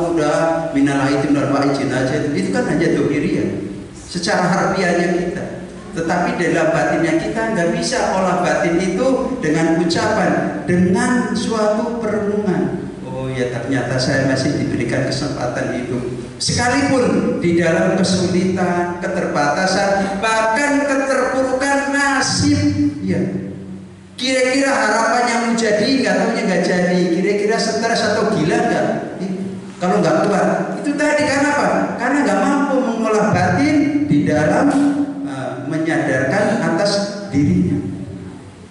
udah minal aidin wal faizin aja, itu kan hanya dohiriyah secara harfiahnya kita. Tetapi dalam batinnya kita nggak bisa olah batin itu dengan ucapan, dengan suatu perenungan. Oh ya, ternyata saya masih diberikan kesempatan hidup. Sekalipun di dalam kesulitan, keterbatasan, bahkan keterpurukan nasib, ya. Kira-kira harapannya mau jadi, nggak tahunya nggak jadi. Kira-kira stres atau gila nggak? Kalau nggak kuat, itu tadi karena apa? Karena nggak mampu mengolah batin di dalam menyadarkan atas dirinya.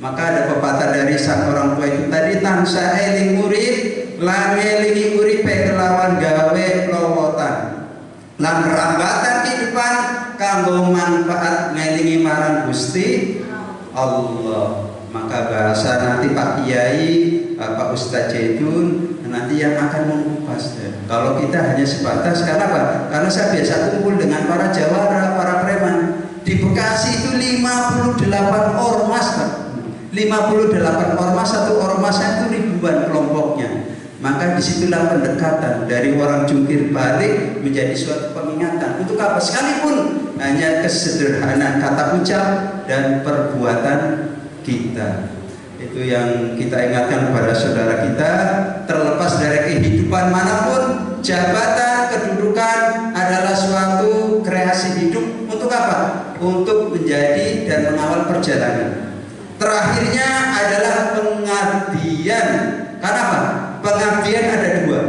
Maka ada pepatah dari sang orang tua itu tadi, tansa eling urip lan elingi uripe kelawan gawe lowotan lan rambatan kehidupan kanggo manfaat ngelingi marang Gusti Allah. Maka bahasa nanti Pak Kiai, Pak Ustadz Jaidun nanti yang akan mengupas. Kalau kita hanya sebatas, karena apa? Karena saya biasa kumpul dengan para jawara, para preman. Di Bekasi itu 58 ormas, Pak. 58 ormas, satu ormasnya itu ribuan kelompoknya. Maka disitulah pendekatan dari orang jungkir balik menjadi suatu pengingatan. Untuk apa? Sekalipun hanya kesederhanaan kata ucap dan perbuatan kita. Itu yang kita ingatkan kepada saudara kita. Terlepas dari kehidupan manapun, jabatan, kedudukan adalah suatu kreasi hidup. Untuk apa? Untuk menjadi dan mengawal perjalanan. Terakhirnya adalah pengabdian. Karena apa? Pengabdian ada dua.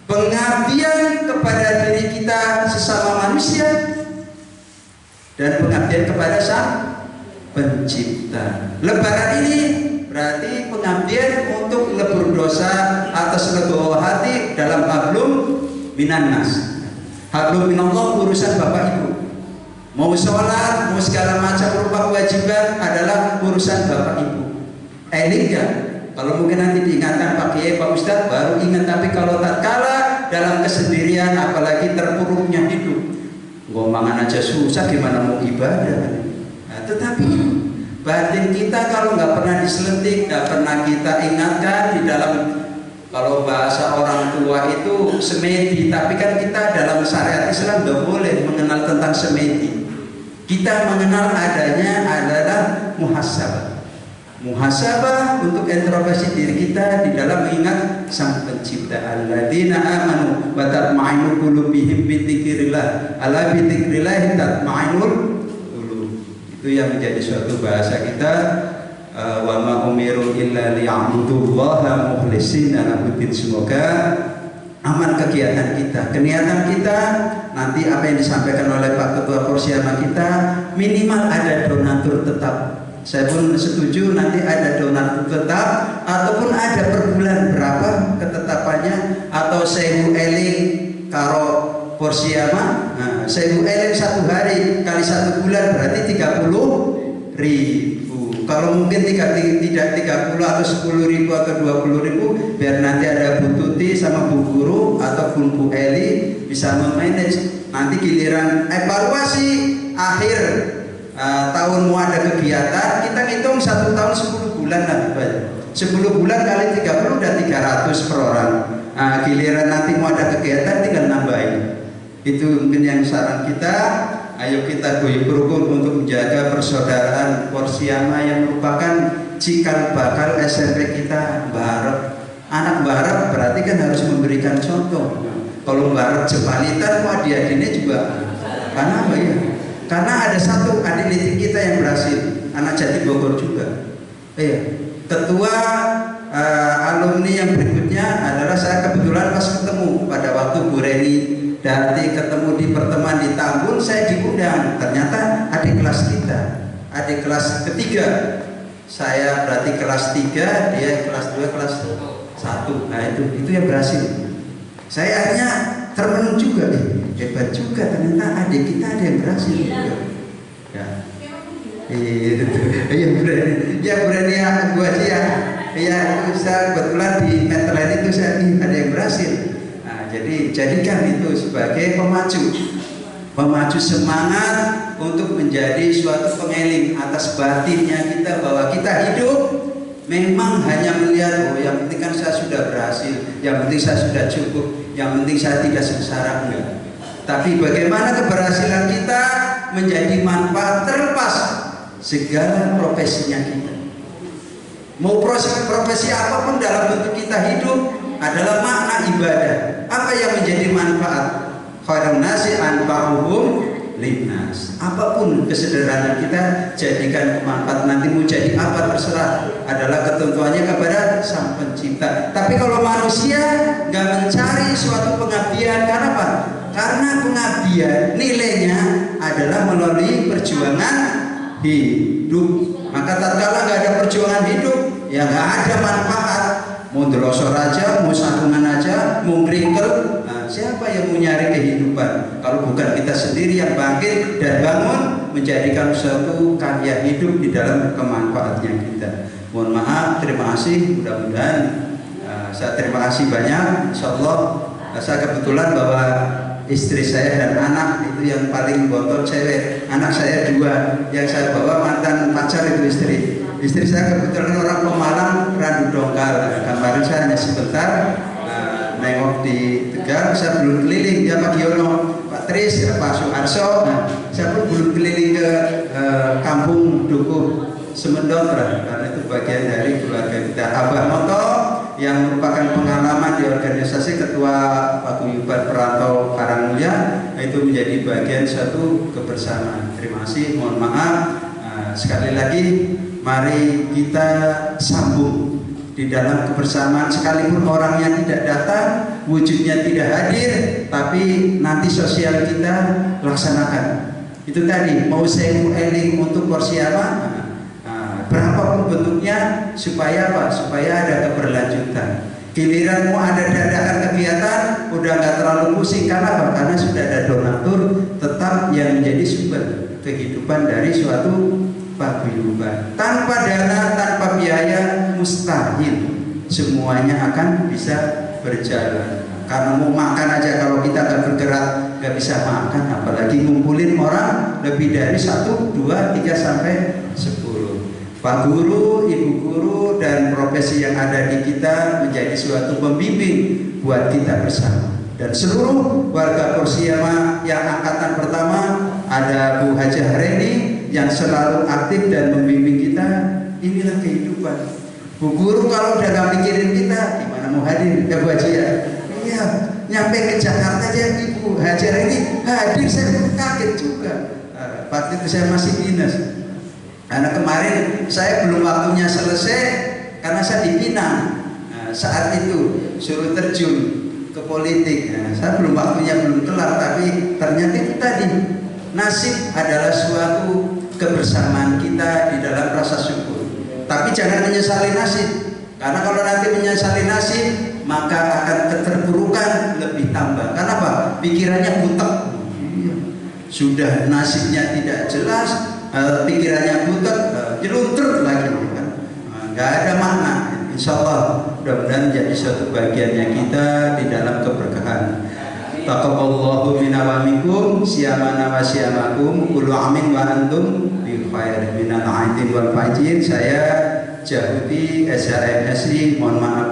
Pengabdian kepada diri kita sesama manusia, dan pengabdian kepada Sang Pencipta. Lebaran ini berarti pengabdian untuk lebur dosa atas legowo hati dalam hablum minannas. Hablum minallah urusan Bapak Ibu. Mau sholat, mau segala macam rupa kewajiban adalah urusan Bapak Ibu. Enggak. Kalau mungkin nanti diingatkan Pak Kiai, Pak Ustadz baru ingat, tapi kalau tatkala dalam kesendirian, apalagi terpuruknya hidup, ngomongan aja susah, gimana mau ibadah? Nah, tetapi batin kita kalau nggak pernah diselentik, nggak pernah kita ingatkan di dalam, kalau bahasa orang tua itu semedi, tapi kan kita dalam syariat Islam nggak boleh mengenal tentang semedi. Kita mengenal adanya adalah muhasabah. Muhasabah untuk introspeksi diri kita di dalam mengingat Sang Pencipta. Alladzina amanu wa tatma'innu qulubihim bi dzikrillah. Ala bi dzikrillah tatma'innul qulub. Itu yang menjadi suatu bahasa kita. Wa ma umiru illa liya'budullaha mukhlishina lahuddin. Semoga amal kegiatan kita, keniatan kita, nanti apa yang disampaikan oleh Pak Ketua Porsiama kita, minimal ada donatur tetap. Saya pun setuju nanti ada donatur tetap, ataupun ada per bulan berapa ketetapannya, atau 1000 eling karo Porsiama. Nah, 1000 eling 1 hari kali 1 bulan berarti 30.000. Kalau mungkin tidak 30 atau 10.000 atau 20.000, biar nanti ada Bu Tuti sama Bu Guru ataupun Bu Eli bisa memanage. Nanti giliran evaluasi akhir tahun mau ada kegiatan, kita ngitung 1 tahun 10 bulan lah. 10 bulan kali 30 udah 300 per orang. Giliran nanti mau ada kegiatan tinggal nambahin. Itu mungkin yang saran kita. Ayo kita guyub rukun untuk menjaga persaudaraan Porsiama yang merupakan cikal bakal SMP kita. Mbah Arep, anak Mbah Arep berarti kan harus memberikan contoh. Kalau Mbah Arep Jepalitan, kok adik-adiknya juga. Karena apa ya? Karena ada satu adik didik kita yang berhasil, anak Jati Bogor juga. Ketua alumni yang berikutnya adalah saya kebetulan pas ketemu pada waktu Bu Reni Darti ketemu di pertemuan di Tambun, saya diundang. Ternyata adik kelas kita, adik kelas ketiga. Saya berarti kelas 3, dia kelas 2, kelas 1. Nah itu yang berhasil. Saya akhirnya termenung juga, hebat juga ternyata adik kita ada yang berhasil juga. Iya berani ya gua sih ya. Iya saya kebetulan di Metelan itu saya ada yang berhasil. Jadi jadikan itu sebagai pemacu semangat untuk menjadi suatu pengeling atas batinnya kita, bahwa kita hidup memang hanya melihat yang penting kan saya sudah berhasil, yang penting saya sudah cukup, yang penting saya tidak sengsara, enggak. Tapi bagaimana keberhasilan kita menjadi manfaat terlepas segala profesinya kita. Mau profesi apapun dalam bentuk kita hidup adalah makna ibadah. Apa yang menjadi manfaat? Khairun nasi anfa'uhum linnas. Apapun kesederhanaan kita jadikan manfaat. Nanti mau jadi apa terserah, adalah ketentuannya kepada Sang Pencipta. Tapi kalau manusia nggak mencari suatu pengabdian, karena apa? Karena pengabdian nilainya adalah melalui perjuangan hidup. Maka tatkala nggak ada perjuangan hidup, ya nggak ada manfaat. Mau delosor aja, mau sakungan aja, mau ngringkel, siapa yang mau nyari kehidupan kalau bukan kita sendiri yang bangkit dan bangun menjadikan suatu karya hidup di dalam kemanfaatnya kita. Mohon maaf, terima kasih. Mudah-mudahan saya terima kasih banyak. Insyaallah saya kebetulan bahwa istri saya dan anak itu yang paling botol cewek. Anak saya 2, yang saya bawa mantan pacar itu istri. Istri saya kebetulan orang Pemalang, Randu Dongkal. Kemarin saya hanya sebentar nengok di Tegal, saya belum keliling. Ya Pak Giono, Pak Tris, ya Pak Suharso. Saya pun belum keliling ke kampung Dukuh Semendot, karena itu bagian dari keluarga kita. Abah Moto yang merupakan pengalaman di organisasi ketua paguyuban perantau Karangmulya, itu menjadi bagian suatu kebersamaan. Terima kasih, mohon maaf. Sekali lagi mari kita sambung di dalam kebersamaan, sekalipun orangnya tidak datang, wujudnya tidak hadir, tapi nanti sosial kita laksanakan. Itu tadi, mau sewu eling untuk Porsiama, berapapun bentuknya, supaya apa? Supaya ada keberlanjutan. Giliran mau ada dadakan kegiatan, udah nggak terlalu pusing. Karena apa? Karena sudah ada donatur tetap yang menjadi sumber kehidupan dari suatu paguyuban. Tanpa dana, tanpa biaya, mustahil semuanya akan bisa berjalan. Karena mau makan aja kalau kita nggak bergerak nggak bisa makan, apalagi ngumpulin orang lebih dari 1, 2, 3 sampai 10. Pak Guru, Ibu Guru, dan profesi yang ada di kita menjadi suatu pembimbing buat kita bersama. Dan seluruh warga Porsiama yang angkatan pertama, ada Bu Hajah Reni yang selalu aktif dan membimbing kita. Inilah kehidupan. Bu Guru kalau udah gak mikirin kita, gimana mau hadir? Ya Bu Haji ya? Iya, nyampe ke Jakarta aja Ibu Hajah Reni hadir, saya kaget juga. Waktu itu saya masih dinas. Karena kemarin saya belum waktunya selesai karena saya di Pinang. Saat itu suruh terjun ke politik. Saya belum waktunya belum kelar, tapi ternyata itu tadi, nasib adalah suatu kebersamaan kita di dalam rasa syukur. Tapi jangan menyesali nasib, karena kalau nanti menyesali nasib maka akan keterpurukan lebih tambah. Karena apa? Pikirannya butek. Sudah nasibnya tidak jelas, pikirannya butek, jeluntur lagi kan. Nggak ada makna. Insya Allah mudah-mudahan menjadi suatu bagiannya kita di dalam keberkahan. Taqabbalallahu minna wa minkum siyamana wa siyamakum kullu amin wa antum bi khairin minal aidin wal faizin. Saya Jahuti SHM Hesri, mohon maaf.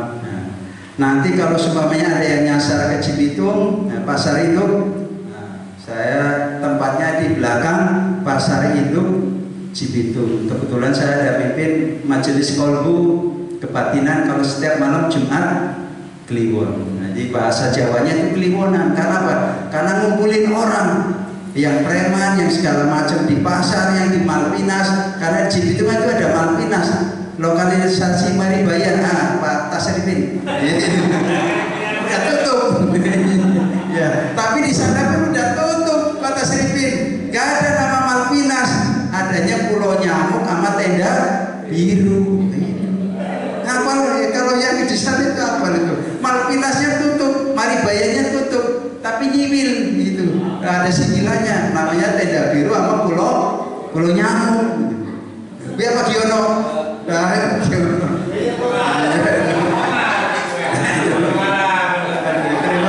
Nanti kalau sumpamanya ada yang nyasar ke Cibitung, pasar induk, saya tempatnya di belakang pasar induk Cibitung. Kebetulan saya ada pimpin majelis kolbu kebatinan kalau setiap malam Jumat Kliwon. Jadi bahasa Jawanya itu Kliwonan. Karena apa? Karena ngumpulin orang yang preman, yang segala macam di pasar, yang di Malpinas. Karena di Cibitung itu ada Malpinas. Lokalisasi Maribaya, Pak Tasrifin. Udah tutup. Ya, tapi di sana pun udah tutup Pak Tasrifin. Gak ada nama Malpinas, adanya Pulau Nyamuk sama tenda biru. Nah, kalau yang di sana itu apa itu? Malpinasnya tutup, Maribayanya tutup, tapi nyimil gitu. Ada singilannya, namanya tenda biru sama Pulau Nyamuk. Biar Pak Giono. Terima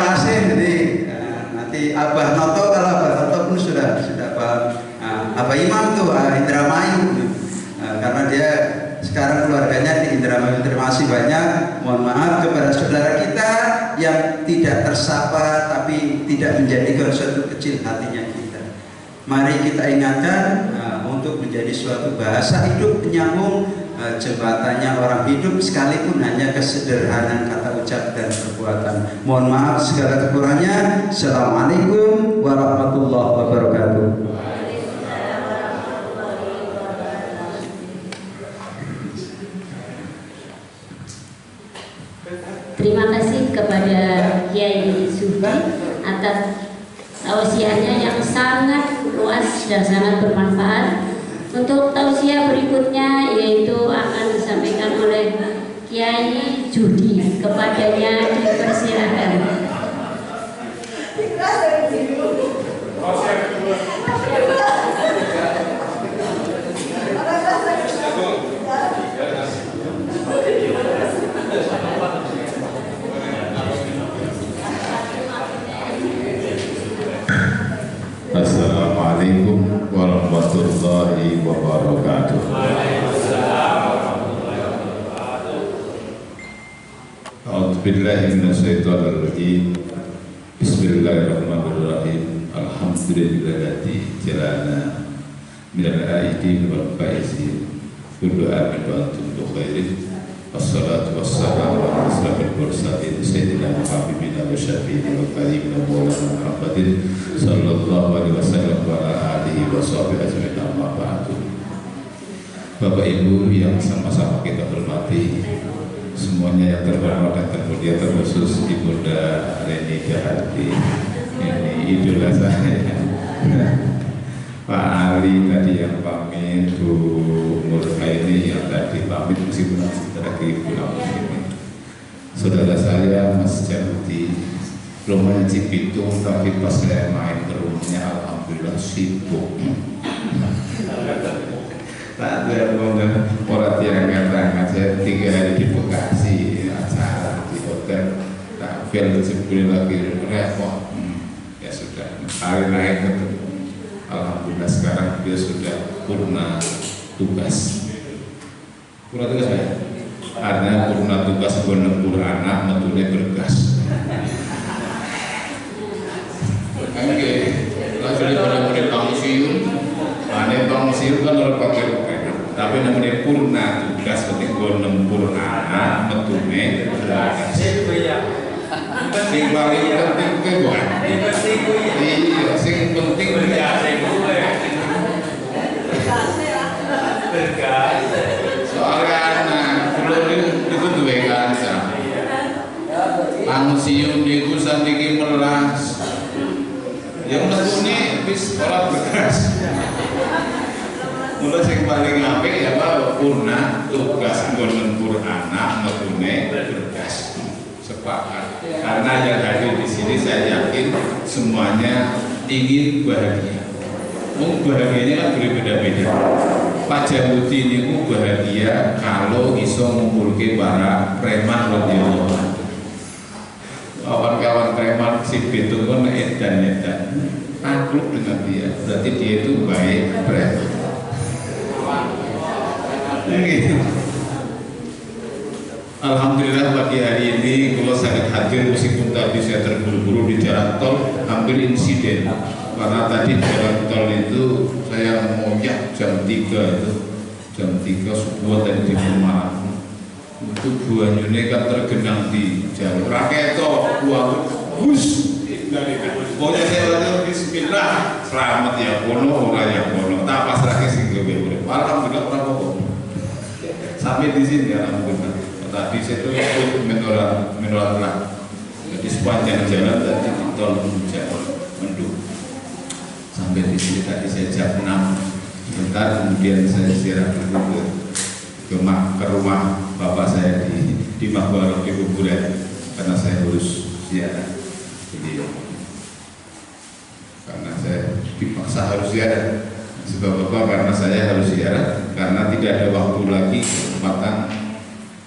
kasih. Jadi nanti Abah Noto, kalau Abah Noto pun sudah paham. Abah Imam tuh Indramayu, karena dia sekarang keluarganya di Indramayu. Terima kasih banyak. Mohon maaf kepada saudara kita yang tidak tersapa tapi tidak menjadikan suatu kecil hatinya kita. Mari kita ingatkan untuk menjadi suatu bahasa hidup penyambung jembatannya orang hidup, sekalipun hanya kesederhanaan kata ucap dan perbuatan. Mohon maaf segala kekurangannya. Assalamualaikum warahmatullahi wabarakatuh. Terima kasih kepada Kiai Sufi atas tausiahnya yang sangat luas dan sangat bermanfaat. Untuk tausiah berikutnya yaitu akan disampaikan oleh Kiai Judi, kepadanya dipersilakan. Assalamualaikum warahmatullahi wabarakatuh. A'udzubillahi minasyaitonir rajim. Bismillahirrahmanirrahim. Alhamdulillahilladzi jalana minal aidin wal faizin. Kullu amin wa antum bi khairin. Wassalatu wassalamu ala asyrafil mursalin sayyidina Muhammadin wa syafi'ina wa karimina maulana Muhammadin sallallahu alaihi wasallam wa ala alihi wa sahbihi ajma'in, amma ba'du. Bapak Ibu yang sama-sama kita hormati, semuanya yang terhormat dan termulia, terkhusus Ibunda Reni Jahati, ini idola saya. Pak Ali tadi yang pamit, Bu Murhaini yang tadi pamit, meskipun terakhir pulang ini. Saudara saya Mas Jahuti, rumahnya Cibitung, tapi pas saya main ke rumahnya alhamdulillah sibuk. Tak ada orang yang katakan saya 3 hari di Bekasi, acara di hotel, tak feel sebulan lagi repot. Ya sudah, hari naik ketemu. Alhamdulillah sekarang dia sudah purna tugas. Purna tugas ya? Artinya purna tugas menempur anak metune bergas. Oke, langsung pada pangsiun. Ane pangsiun kan orang pakai pakaian. Tapi namanya purna tugas penting gue nempur anak metune bergas. Sing paling penting gue buat. Iya, sing penting soalnya anak belum itu dua kanca pangsiun itu sandiki melas yang menurutnya bis sekolah bergas mulai yang paling apik ya Pak purna tugas nempur anak metune bergas. Sepakat karena yang hadir di sini saya yakin semuanya ingin bahagia. Bahagianya kan berbeda-beda. Pak Jamuti ini bahagia kalau iso ngumpulke para preman radhiyallahu anhu. Kawan-kawan preman si Betung kan edan-edan takluk dengan dia, berarti dia itu baik preman. Alhamdulillah pagi hari ini kalau saya hadir meskipun tadi saya terburu-buru di jalan tol hampir insiden karena tadi jalan tol itu saya moyak jam 3 itu jam 3 subuh tadi di rumah itu buahnya kan tergenang di jalur raketo buah bus pokoknya saya waktu bismillah selamat ya kono orang ya kono tak pasrahnya sih gue alhamdulillah orang kok sampai di sini alhamdulillah. Tadi saya tuh ikut menolak lah. Jadi sepanjang jalan tadi di tol Mendung sampai di sini tadi saya jam 6 sebentar kemudian saya istirahat dulu ke rumah bapak saya di Mahbarok di kuburan karena saya harus ziarah. Jadi karena saya dipaksa harus ziarah. Sebab apa? Karena saya harus ziarah karena tidak ada waktu lagi kesempatan.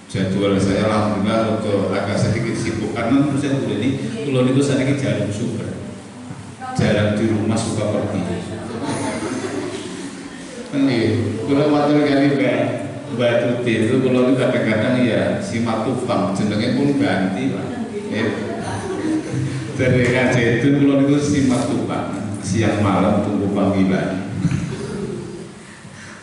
Jadwal saya alhamdulillah untuk agak sedikit sibuk karena menurut saya ini kalau itu saya jarang super jarang di rumah suka pergi kalau matur kali Mbak Tuti itu kalau itu kadang-kadang ya si matufang jenengnya pun ganti lah dari itu kalau itu si matufang siang malam tunggu panggilan.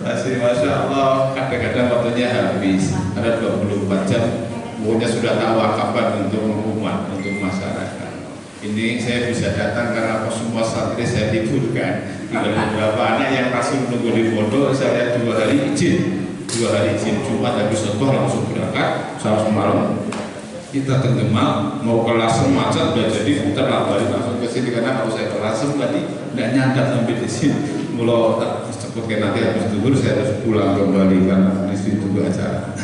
Masya Allah, kadang-kadang waktunya habis ada 24 jam, pokoknya sudah tahu kapan untuk umat, untuk masyarakat. Ini saya bisa datang karena semua santri saya liburkan. Tinggal beberapa anak yang langsung menunggu di foto, saya 2 hari izin Jumat habis sotoh langsung berangkat, Sabtu malam kita ke Demak, mau ke Lasem macet udah jadi putar lah balik langsung ke sini karena kalau saya ke Lasem tadi nggak nyadar sampai di sini. Mulai cepet kayak nanti habis duhur saya harus pulang kembali karena di situ acara.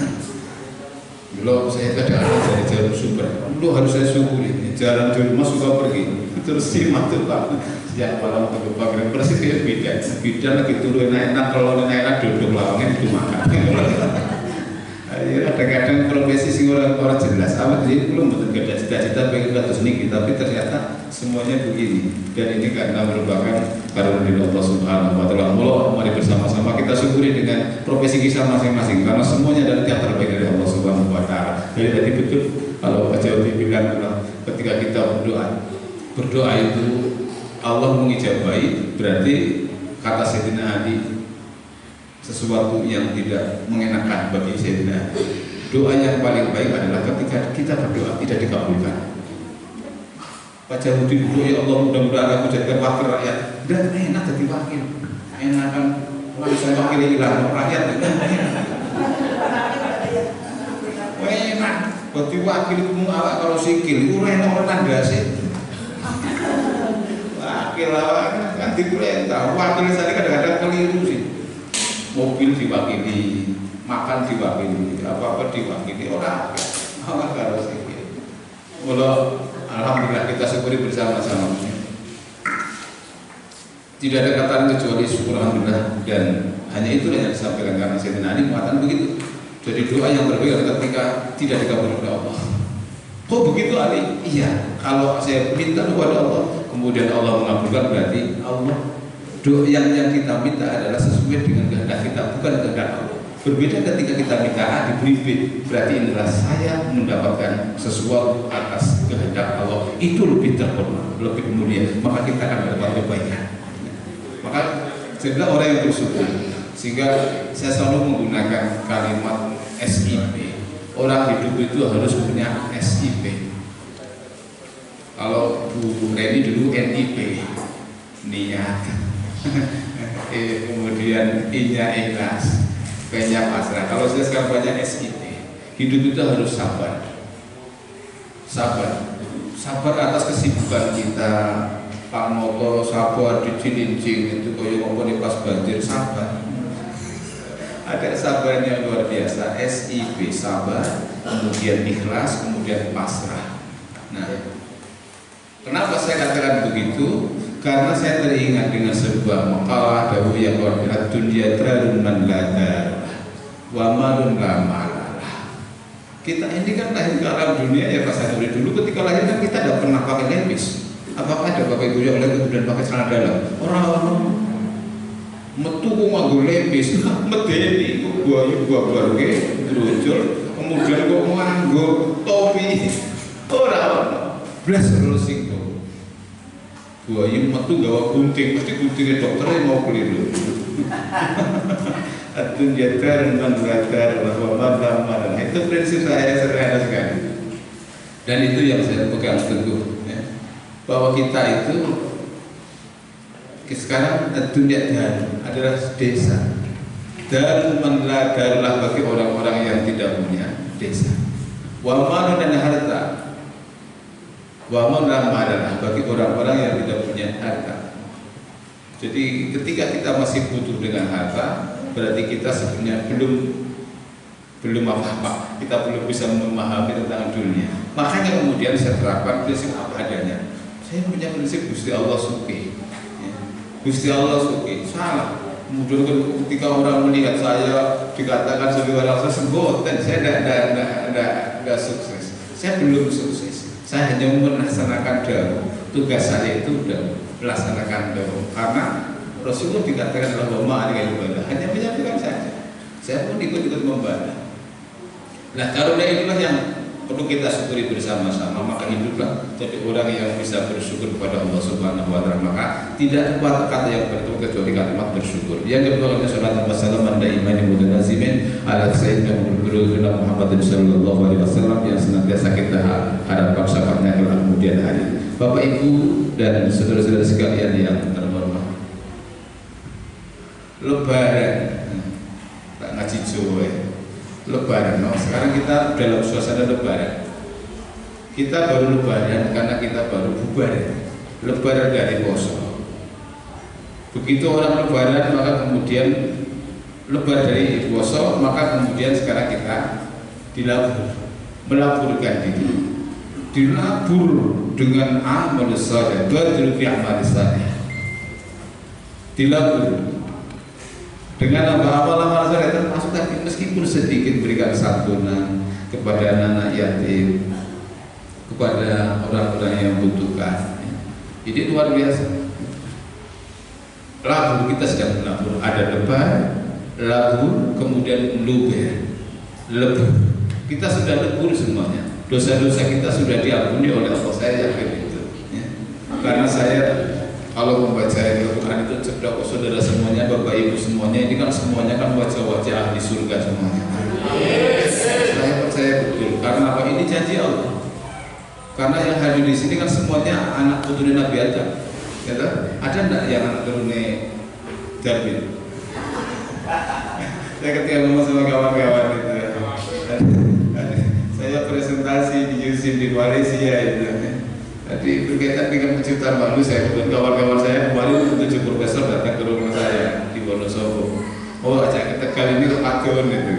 Dulu saya kadang dari jalur sumber, dulu harus saya syukuri. Jalan di rumah suka pergi, terus sih mati pak. Sejak malam ke pagi persis kayak bidan lagi turun enak kalau enak duduk lawangnya itu makan. Kadang-kadang profesi sih orang jelas. Awal jadi belum betul gak ada cita-cita pengen batas niki, tapi ternyata semuanya begini. Dan ini karena merupakan karunia Allah Subhanahu Wa Taala. Mari bersama-sama kita syukuri dengan profesi kita masing-masing karena semuanya dari yang terbaik dari Allah Subhanahu Wa Taala. Jadi tadi betul kalau Pak Jauti bilang ketika kita berdoa itu Allah mengijabahi, berarti kata Sayyidina Ali sesuatu yang tidak mengenakan bagi Sayyidina. Doa yang paling baik adalah ketika kita berdoa tidak dikabulkan. Baca rutin dulu ya Allah mudah-mudahan aku jadikan wakil rakyat. Dan enak jadi wakil. Enakan kalau saya wakil hilang rakyat enak. Enak. Berarti wakil itu awak kalau sikil itu enak orang sih. Wakil awak kan diperintah. Wakil saya kadang-kadang keliru sih. Mobil diwakili, makan diwakili, apa-apa diwakili orang harus ini. Kalau alhamdulillah kita syukuri bersama-sama. Tidak ada kata kecuali syukur alhamdulillah dan hanya itu yang disampaikan karena Sayyidina Ali mengatakan begitu. Jadi doa yang berbeda ketika tidak dikabulkan oleh Allah. Kok begitu Ali? Iya. Kalau saya minta kepada Allah, kemudian Allah mengabulkan berarti Allah. Doa yang kita minta adalah sesuai dengan kehendak kita, bukan kehendak Allah. Berbeda ketika kita minta A diberi B, berarti inilah saya mendapatkan sesuatu atas kehendak Allah. Itu lebih terhormat, lebih mulia, maka kita akan mendapat kebaikan. Maka jadilah orang yang bersyukur. Sehingga saya selalu menggunakan kalimat SIP. Orang hidup itu harus punya SIP. Kalau Bu Reni dulu NIP, niat. Kemudian I-nya ikhlas, P-nya pasrah. Kalau saya sekarang banyak SIT, hidup itu harus sabar. Sabar atas kesibukan kita. Pak Noto sabar di Cilincing itu koyo ngomong pas banjir sabar. Ada sabarnya luar biasa. SIP sabar, kemudian ikhlas, kemudian pasrah. Nah, kenapa saya katakan begitu? karena saya teringat dengan sebuah makalah dahulu yang luar biasa, dunia darun man la dar wa malun la malalah. Kita ini kan lahir ke alam dunia ya Pak Sanuri, dulu ketika lahir kan kita tidak pernah pakai lepis. Apakah ada pakai baju oleh kemudian pakai celana dalam? Orang-orang metu kok nganggo lepis, medeni kok buah-buah ke drojol, kemudian kok nganggo topi. Ora blas terus sing buaya metu gawa gunting, mesti guntingnya dokternya mau keliru. Atun jadar dan belajar bahwa mana itu prinsip saya sederhana sekali. Dan itu yang saya pegang teguh, ya. Bahwa kita itu sekarang dunia dan adalah desa dan menladarlah bagi orang-orang yang tidak punya desa. Wa malu dan harta. Wa malu adalah bagi orang-orang yang tidak punya harta. Jadi ketika kita masih butuh dengan harta, berarti kita sebenarnya belum apa-apa. Kita belum bisa memahami tentang dunia. Makanya kemudian saya terapkan prinsip apa adanya. Saya punya prinsip Gusti Allah suki. Gusti Allah suki. Salah. Kemudian ketika orang melihat saya dikatakan sebagai orang sesembotan, saya tidak sukses. Saya belum sukses. Saya hanya melaksanakan dakwah. Tugas saya itu sudah melaksanakan dakwah. Karena Rasulullah dikatakan adalah ma'al ibadah, hanya menyampaikan saja. Saya pun ikut-ikut membaca. Nah, karunia itulah yang perlu kita syukuri bersama-sama. Maka hiduplah jadi orang yang bisa bersyukur kepada Allah Subhanahu wa taala. Maka tidak ada kata yang betul kecuali kalimat bersyukur. Yang kedua, sallallahu wasallam anda imani mutanazimin ala sayyidina Muhammad sallallahu alaihi wasallam yang senantiasa kita harapkan syafaatnya kelak kemudian hari. Bapak Ibu dan saudara-saudara sekalian yang terhormat. Lebaran, tak ngaji Jawa. Lebaran, no. Sekarang kita dalam suasana Lebaran. Kita baru Lebaran karena kita baru bubar. Lebaran dari poso. Begitu orang Lebaran maka kemudian lebar dari poso, maka kemudian sekarang kita dilabur, melaburkan diri, dilabur dengan amal saleh, badrul fi amal saleh, dilabur dengan amal-amal saleh termasuk tadi meskipun sedikit berikan santunan kepada anak yatim, kepada orang-orang yang membutuhkan. Ini luar biasa. Labur, kita sedang melabur. Ada lebar, labur, kemudian luber, lebur. Kita sudah lebur semuanya. Dosa-dosa kita sudah diampuni oleh Allah. Saya yakin itu. Ya. Karena saya kalau membaca Al-Quran itu cerdas saudara semuanya, Bapak Ibu semuanya, ini kan semuanya kan wajah-wajah ahli surga semuanya. Saya percaya betul. Karena apa? Ini janji Allah. Karena yang hadir di sini kan semuanya anak putri Nabi Adam. Ya, ada enggak yang anak turunnya Jabir? Saya ketika ngomong sama kawan-kawan itu, saya presentasi di USIN di Malaysia itu. Jadi berkaitan dengan penciptaan manusia, saya kemudian kawan-kawan saya kemarin 7 profesor datang ke rumah saya di Wonosobo. Oh, ajak kita kali ini akun itu.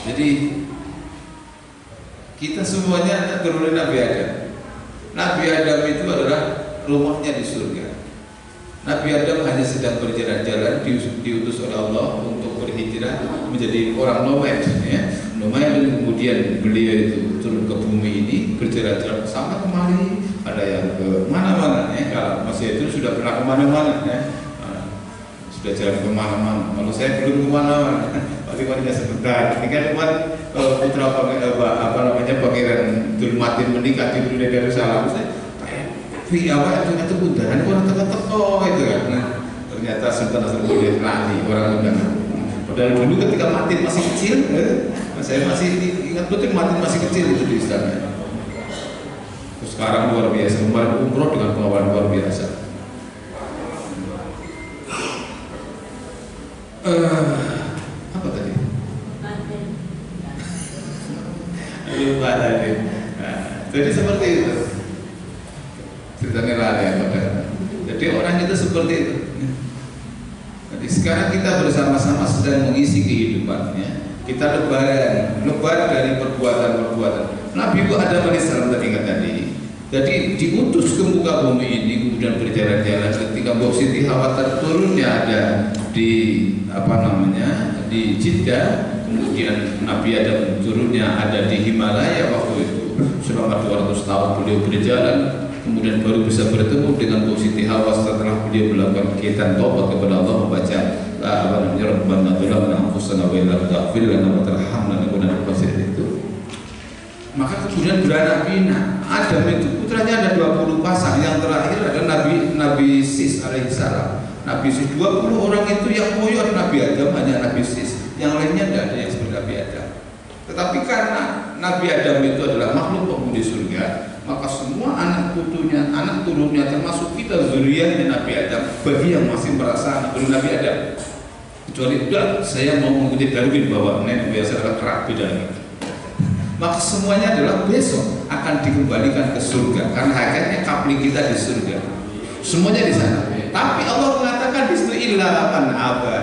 Jadi kita semuanya anak turunan Nabi Adam. Nabi Adam itu adalah rumahnya di surga. Nabi Adam hanya sedang berjalan-jalan, diutus oleh Allah untuk berhijrah menjadi orang nomad, ya. Nomad, dan kemudian beliau itu turun ke bumi ini berjalan-jalan sama kemari. Ada yang ke mana-mana, ya. Kalau masih itu sudah pernah kemana-mana, ya. Sudah jalan kemana-mana. Kalau saya belum kemana-mana. Bagaimana sebentar? Ini kan putra apa namanya Pangeran Dulmatin menikah di dunia Darussalam. Saya apa itu bundaran orang teko-teko itu kan. Nah, ternyata Sultan Nasruddin lali orang undangan. Padahal dulu ketika Matin masih kecil, saya masih ingat betul Matin masih kecil itu di istana. Terus sekarang luar biasa, kemarin umroh dengan pengawalan luar biasa. Apa tadi? Lupa tadi. Nah, jadi seperti itu. Ceritanya lari ya, jadi orang itu seperti itu. Jadi sekarang kita bersama-sama sedang mengisi kehidupannya. Kita lebaran dari perbuatan-perbuatan. Nabi Adam alaihissalam tadi ingat tadi, Jadi diutus ke muka bumi ini, kemudian berjalan-jalan. Ketika Mbok Siti Hawa turunnya ada di di Jeddah, kemudian Nabi Adam turunnya ada di Himalaya waktu itu. Selama 200 tahun beliau berjalan, kemudian baru bisa bertemu dengan Mbok Siti Hawa setelah beliau melakukan kegiatan taubat kepada Allah, membaca Rabbana dzalamna anfusana wa illam taghfir lana wa tarhamna lanakunanna minal khasirin itu. Maka kemudian beranak pinak. Adam itu putranya ada 20 pasang. Yang terakhir ada Nabi Sis alaihissalam. Nabi Sis 20 orang itu yang koyot Nabi Adam hanya Nabi Sis. Yang lainnya tidak ada yang seperti Nabi Adam. Tetapi karena Nabi Adam itu adalah makhluk penghuni surga, maka semua anak putunya, anak turunnya, termasuk kita zuriyatnya Nabi Adam, bagi yang masih merasa anak turun Nabi Adam, kecuali udah saya mau mengikuti Darwin bahwa nenek biasa adalah kerak beda lagi, maka semuanya adalah besok akan dikembalikan ke surga karena hakikatnya kapling kita di surga, semuanya di sana. Tapi Allah mengatakan di situ illa man aba,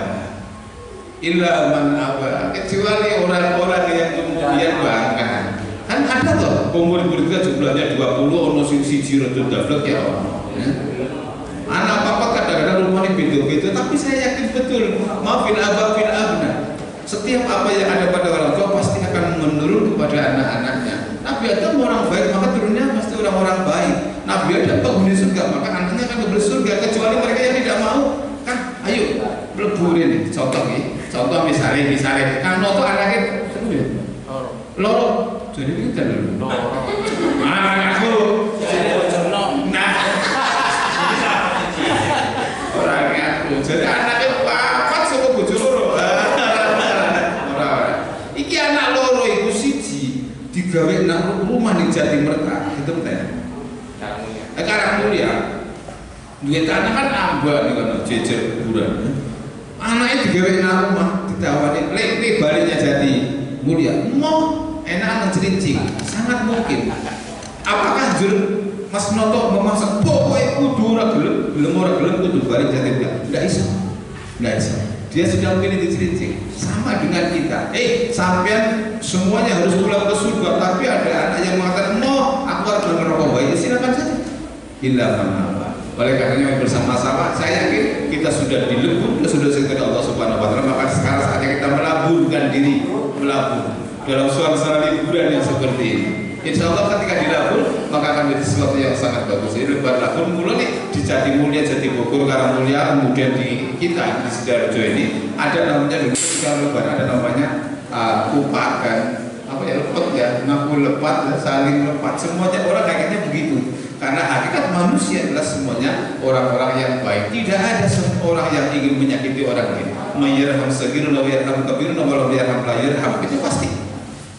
kecuali orang-orang yang kemudian bangga. Kan ada toh murid-murid kita jumlahnya 20, ono siji rodok dablek ya ono. Anak papa kadang-kadang rumahnya beda-beda, tapi saya yakin betul maafin aba fil abna. Setiap apa yang ada pada orang tua pasti akan menurun kepada anak-anaknya. Nabi Adam orang baik, maka turunnya pasti orang-orang baik. Nabi Adam penghuni surga, maka anaknya akan ke surga, kecuali mereka yang tidak mau. Kan ayo mlebu ini contoh nih. Contoh misalnya kan noto anaknya loro. Jadi kita dulu. Aku. Nah. Orangnya aku. Jadi anaknya papat sama bojo loro. Iki anak loro iku siji digawe nang rumah ning Jatimerta, gitu teh. Karangmulia. Duit tanah kan ambak nih kan jejer kuburan. Anaknya digawe nang rumah ditawani, "Lek baliknya Jatimulia." Mau enak ngejerincing, sangat mungkin. Apakah Mas Noto memaksa pokoknya kudu ora gelem kudu balik Jatimulia? Tidak bisa. Dia sudah memilih dicerincing. Sama dengan kita. Sampean semuanya harus pulang ke surga, tapi ada anak yang mengatakan, "No, aku harus merokok bayi." Silakan saja. Illa man. Oleh karenanya bersama-sama, saya yakin kita sudah dilebur, sudah sekedar Allah Subhanahu Wa Taala. Maka sekarang saatnya kita melaburkan diri, dalam suasana liburan yang seperti ini. Insya Allah ketika dilabur, maka akan menjadi sesuatu yang sangat bagus. Ini lebar labur mulai nih di Jatimulia, Jatibogor, Karangmulia, kemudian di kita di Sidoarjo ini ada namanya dulu ketika lebar ada namanya kupak kan, lepet ya, ngaku lepat, saling lepat, semuanya orang kayaknya begitu. Karena hakikat manusia adalah semuanya orang-orang yang baik. Tidak ada seorang yang ingin menyakiti orang lain. Mayyarham sagirun wa yarham kabirun wa lam yarham la yarham. Itu pasti.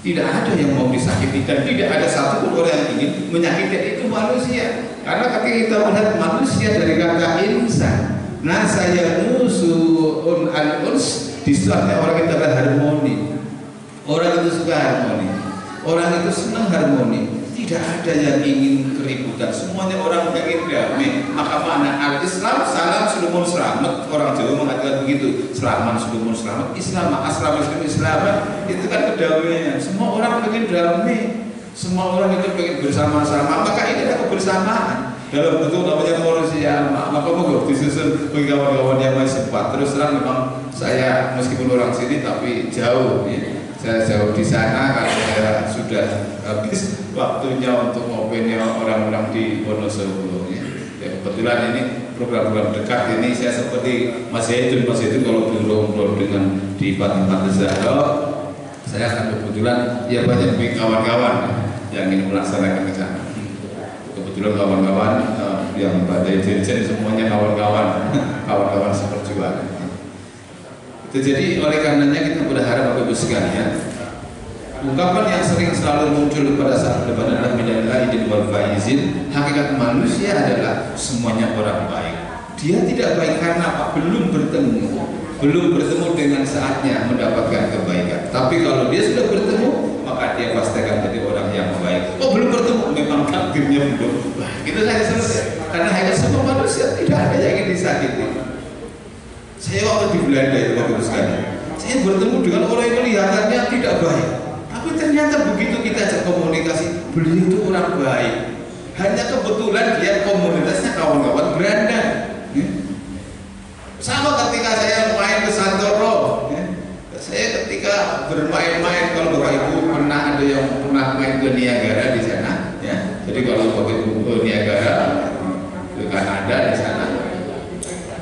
Tidak ada yang mau disakiti dan tidak ada satupun orang yang ingin menyakiti, itu manusia. Karena ketika kita melihat manusia dari kata insan, nah saya nusuun al-uns, di saatnya orang itu adalah harmoni. Orang itu suka harmoni. Orang itu senang harmoni. Tidak ada yang ingin keributan, semuanya orang ingin damai. Maka makna al-Islam salam sulumun selamat. Orang Jawa mengatakan begitu, selaman sulumun selamat. Islam aslam Islam itu kan kedamaian. Semua orang ingin damai, semua orang itu ingin bersama-sama. Maka ini adalah kebersamaan dalam bentuk namanya manusia. Maka moga disusun bagi kawan-kawan yang masih sempat. Terus terang memang saya meskipun orang sini tapi jauh ya. Saya jauh di sana karena saya sudah habis waktunya untuk ngobrolnya orang-orang di Wonosobo. Ya, kebetulan ini program-program dekat ini saya seperti Mas Zaidun kalau ngobrol dengan di Pantai Zahra, saya akan kebetulan ya banyak kawan-kawan yang ingin melaksanakan ke sana. Kebetulan kawan-kawan yang Badai Dirjen semuanya kawan-kawan seperjuangan. Jadi oleh karenanya kita berharap Bapak Ibu sekalian, ungkapan yang sering selalu muncul pada saat debat adalah minal aidin wal faizin. Hakikat manusia adalah semuanya orang baik. Dia tidak baik karena apa? Belum bertemu dengan saatnya mendapatkan kebaikan. Tapi kalau dia sudah bertemu, maka dia pasti akan jadi orang yang baik. Belum bertemu, memang takdirnya belum. Itu saja selesai. Karena hanya semua manusia tidak ada yang ingin disakiti. Saya waktu di Belanda itu waktu sekali, saya bertemu dengan orang yang kelihatannya tidak baik, tapi ternyata begitu kita ajak komunikasi, beliau itu orang baik. Hanya kebetulan dia komunitasnya kawan-kawan berandang. Sama ketika saya main ke Santoro, saya ketika bermain-main, kalau Bapak Ibu pernah ada yang pernah main ke Niagara di sana, ya. Jadi kalau Bapak Ibu ke Niagara, ke Kanada di sana,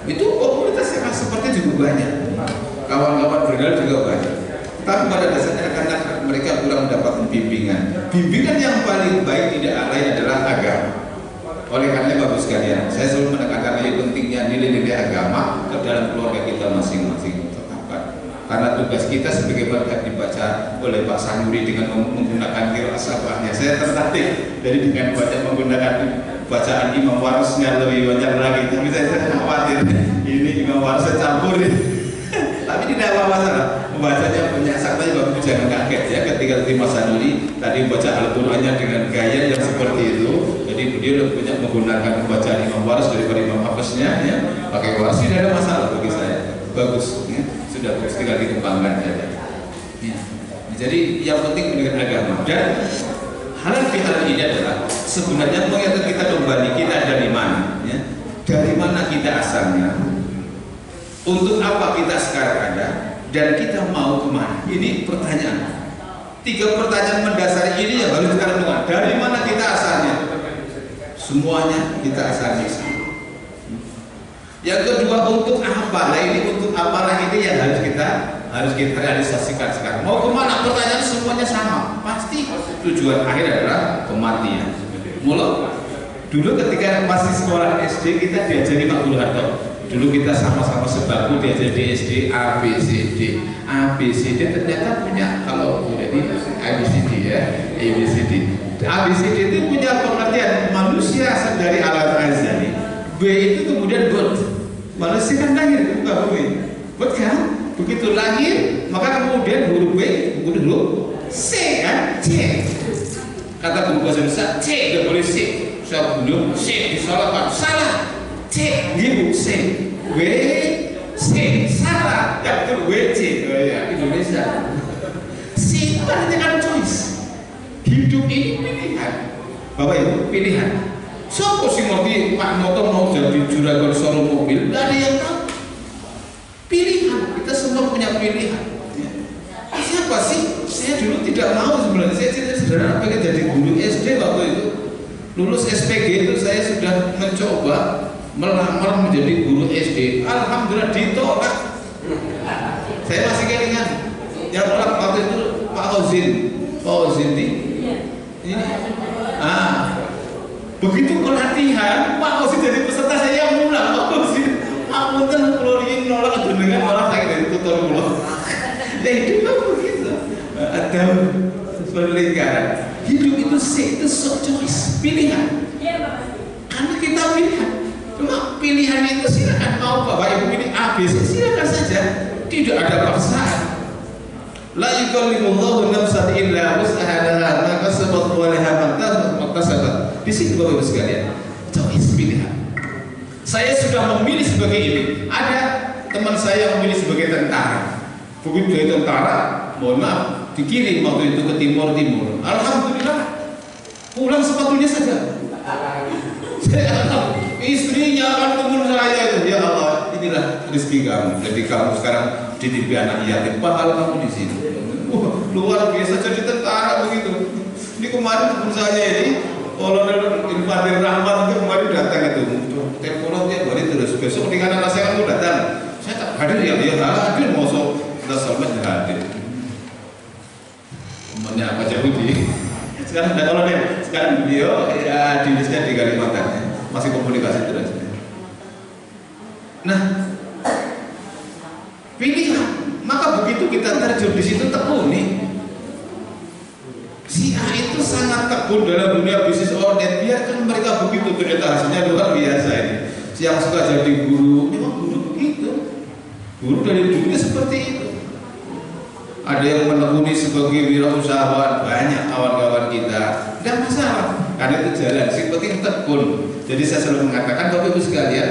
itu komunitasnya seperti juga banyak, kawan-kawan berandang juga banyak. Tapi pada dasarnya karena mereka kurang mendapatkan bimbingan. Bimbingan yang paling baik tidak lain adalah agama. Oleh karena Bapak sekalian, saya selalu menekankan lagi pentingnya nilai-nilai agama ke dalam keluarga kita masing-masing. Tetapkan. Karena tugas kita sebagai berkat dibaca oleh Pak Sanuri dengan menggunakan qiraat sabahnya. Saya tertarik dari dengan menggunakan bacaan Imam Warisnya lebih banyak lagi. Tapi saya khawatir ini Imam Waris campur ini. Tapi tidak apa-apa masalah. Membacanya banyak saktanya, Bapak jangan kaget ya ketika Mas Sanuri tadi membaca Al-Qur'annya dengan gaya yang seperti itu. Jadi beliau lebih banyak menggunakan bacaan Imam Waris daripada Imam Hafiznya ya. Pakai Waris tidak ada masalah bagi saya. Bagus ya. Sudah bagus, tinggal dikembangkan saja. Ya. Jadi yang penting dengan agama dan halal bihalal ini adalah sebenarnya mengingat kita kembali kita dari mana ya. Dari mana kita asalnya, untuk apa kita sekarang ada, dan kita mau kemana? Ini pertanyaan. 3 pertanyaan mendasar ini yang harus kita renungkan. Dari mana kita asalnya? Semuanya kita asalnya. Yang kedua, untuk apa? Nah ini untuk apalah ini yang harus kita realisasikan sekarang. Mau kemana? Pertanyaan semuanya sama. Pasti tujuan akhir adalah kematian. Mulai dulu ketika masih sekolah SD kita diajari Pak Guru Harto. Dulu kita sama-sama sebangku diajar di SD ABCD. ABCD ternyata punya, kalau jadi ABCD ya, ABCD. ABCD itu punya pengertian manusia asal dari alam azali. B itu kemudian bot. Manusia kan lahir bukan bumi. Bot kan? Begitu lahir maka kemudian huruf B, kemudian huruf C kan? C. Kata guru bahasa Indonesia C, tidak boleh C. Saya belum C disalahkan, salah. C, gitu, C, W, C, salah, yang itu WC, Indonesia. C itu artinya kan choice. Hidup ini pilihan, Bapak Ibu, pilihan. Siapa sih ngerti Pak Noto mau jadi juragan showroom mobil? Tidak ada yang tahu. Pilihan, kita semua punya pilihan. Siapa sih? Saya dulu tidak mau sebenarnya. Saya sederhana pengen jadi guru SD waktu itu. Lulus SPG itu saya sudah mencoba melamar menjadi guru SD. Alhamdulillah ditolak. Saya masih keingat yang tolak waktu itu Pak Ozin ini. Begitu pelatihan Pak Ozin jadi peserta saya yang pulang. Pak Ozin, aku kan keluarin nolak dengan malah saya dari tutor pulang. Ya hidup begitu. Ada lingkaran. Hidup itu itu choice, pilihan. Karena kita pilihan. Cuma pilihan itu silakan mau Bapak Ibu pilih A, B, C, silakan saja. Tidak ada paksaan. La yukallifullahu nafsan illa wus'aha ma kasabat wa laha ma kasabat. Di sini Bapak Ibu sekalian, choice pilihan. Saya sudah memilih sebagai ini. Ada teman saya memilih sebagai tentara. Begitu dari tentara, mohon maaf, dikirim waktu itu ke timur. Alhamdulillah, pulang sepatunya saja. Istrinya akan teman saya itu, ya Allah, inilah rezeki kamu. Jadi kamu sekarang dididik anak yatim, pahala kamu di sini. Luar biasa jadi tentara begitu. Ini kemarin teman saya ini, Kolonel Infantil Rahmat itu kemarin datang itu, temporan dia balik terus. Besok di kanan saya kamu datang. Saya tak hadir ya, dia hadir masuk. Kita selamat hadir. Temannya apa Yahudi? Sekarang ada kolonel. Sekarang beliau ya dinasnya di Kalimantan ya. Masih komunikasi terus. Nah, pilihan. Maka begitu kita terjun di situ tekuni. Si A itu sangat tekun dalam dunia bisnis online. Biarkan mereka begitu, ternyata hasilnya luar biasa ini. Yang suka jadi guru, memang guru begitu. Guru dari dunia seperti itu. Ada yang menekuni sebagai wirausahawan, banyak kawan-kawan kita. Tidak masalah, karena itu jalan. Yang penting tekun. Jadi saya selalu mengatakan Bapak Ibu sekalian,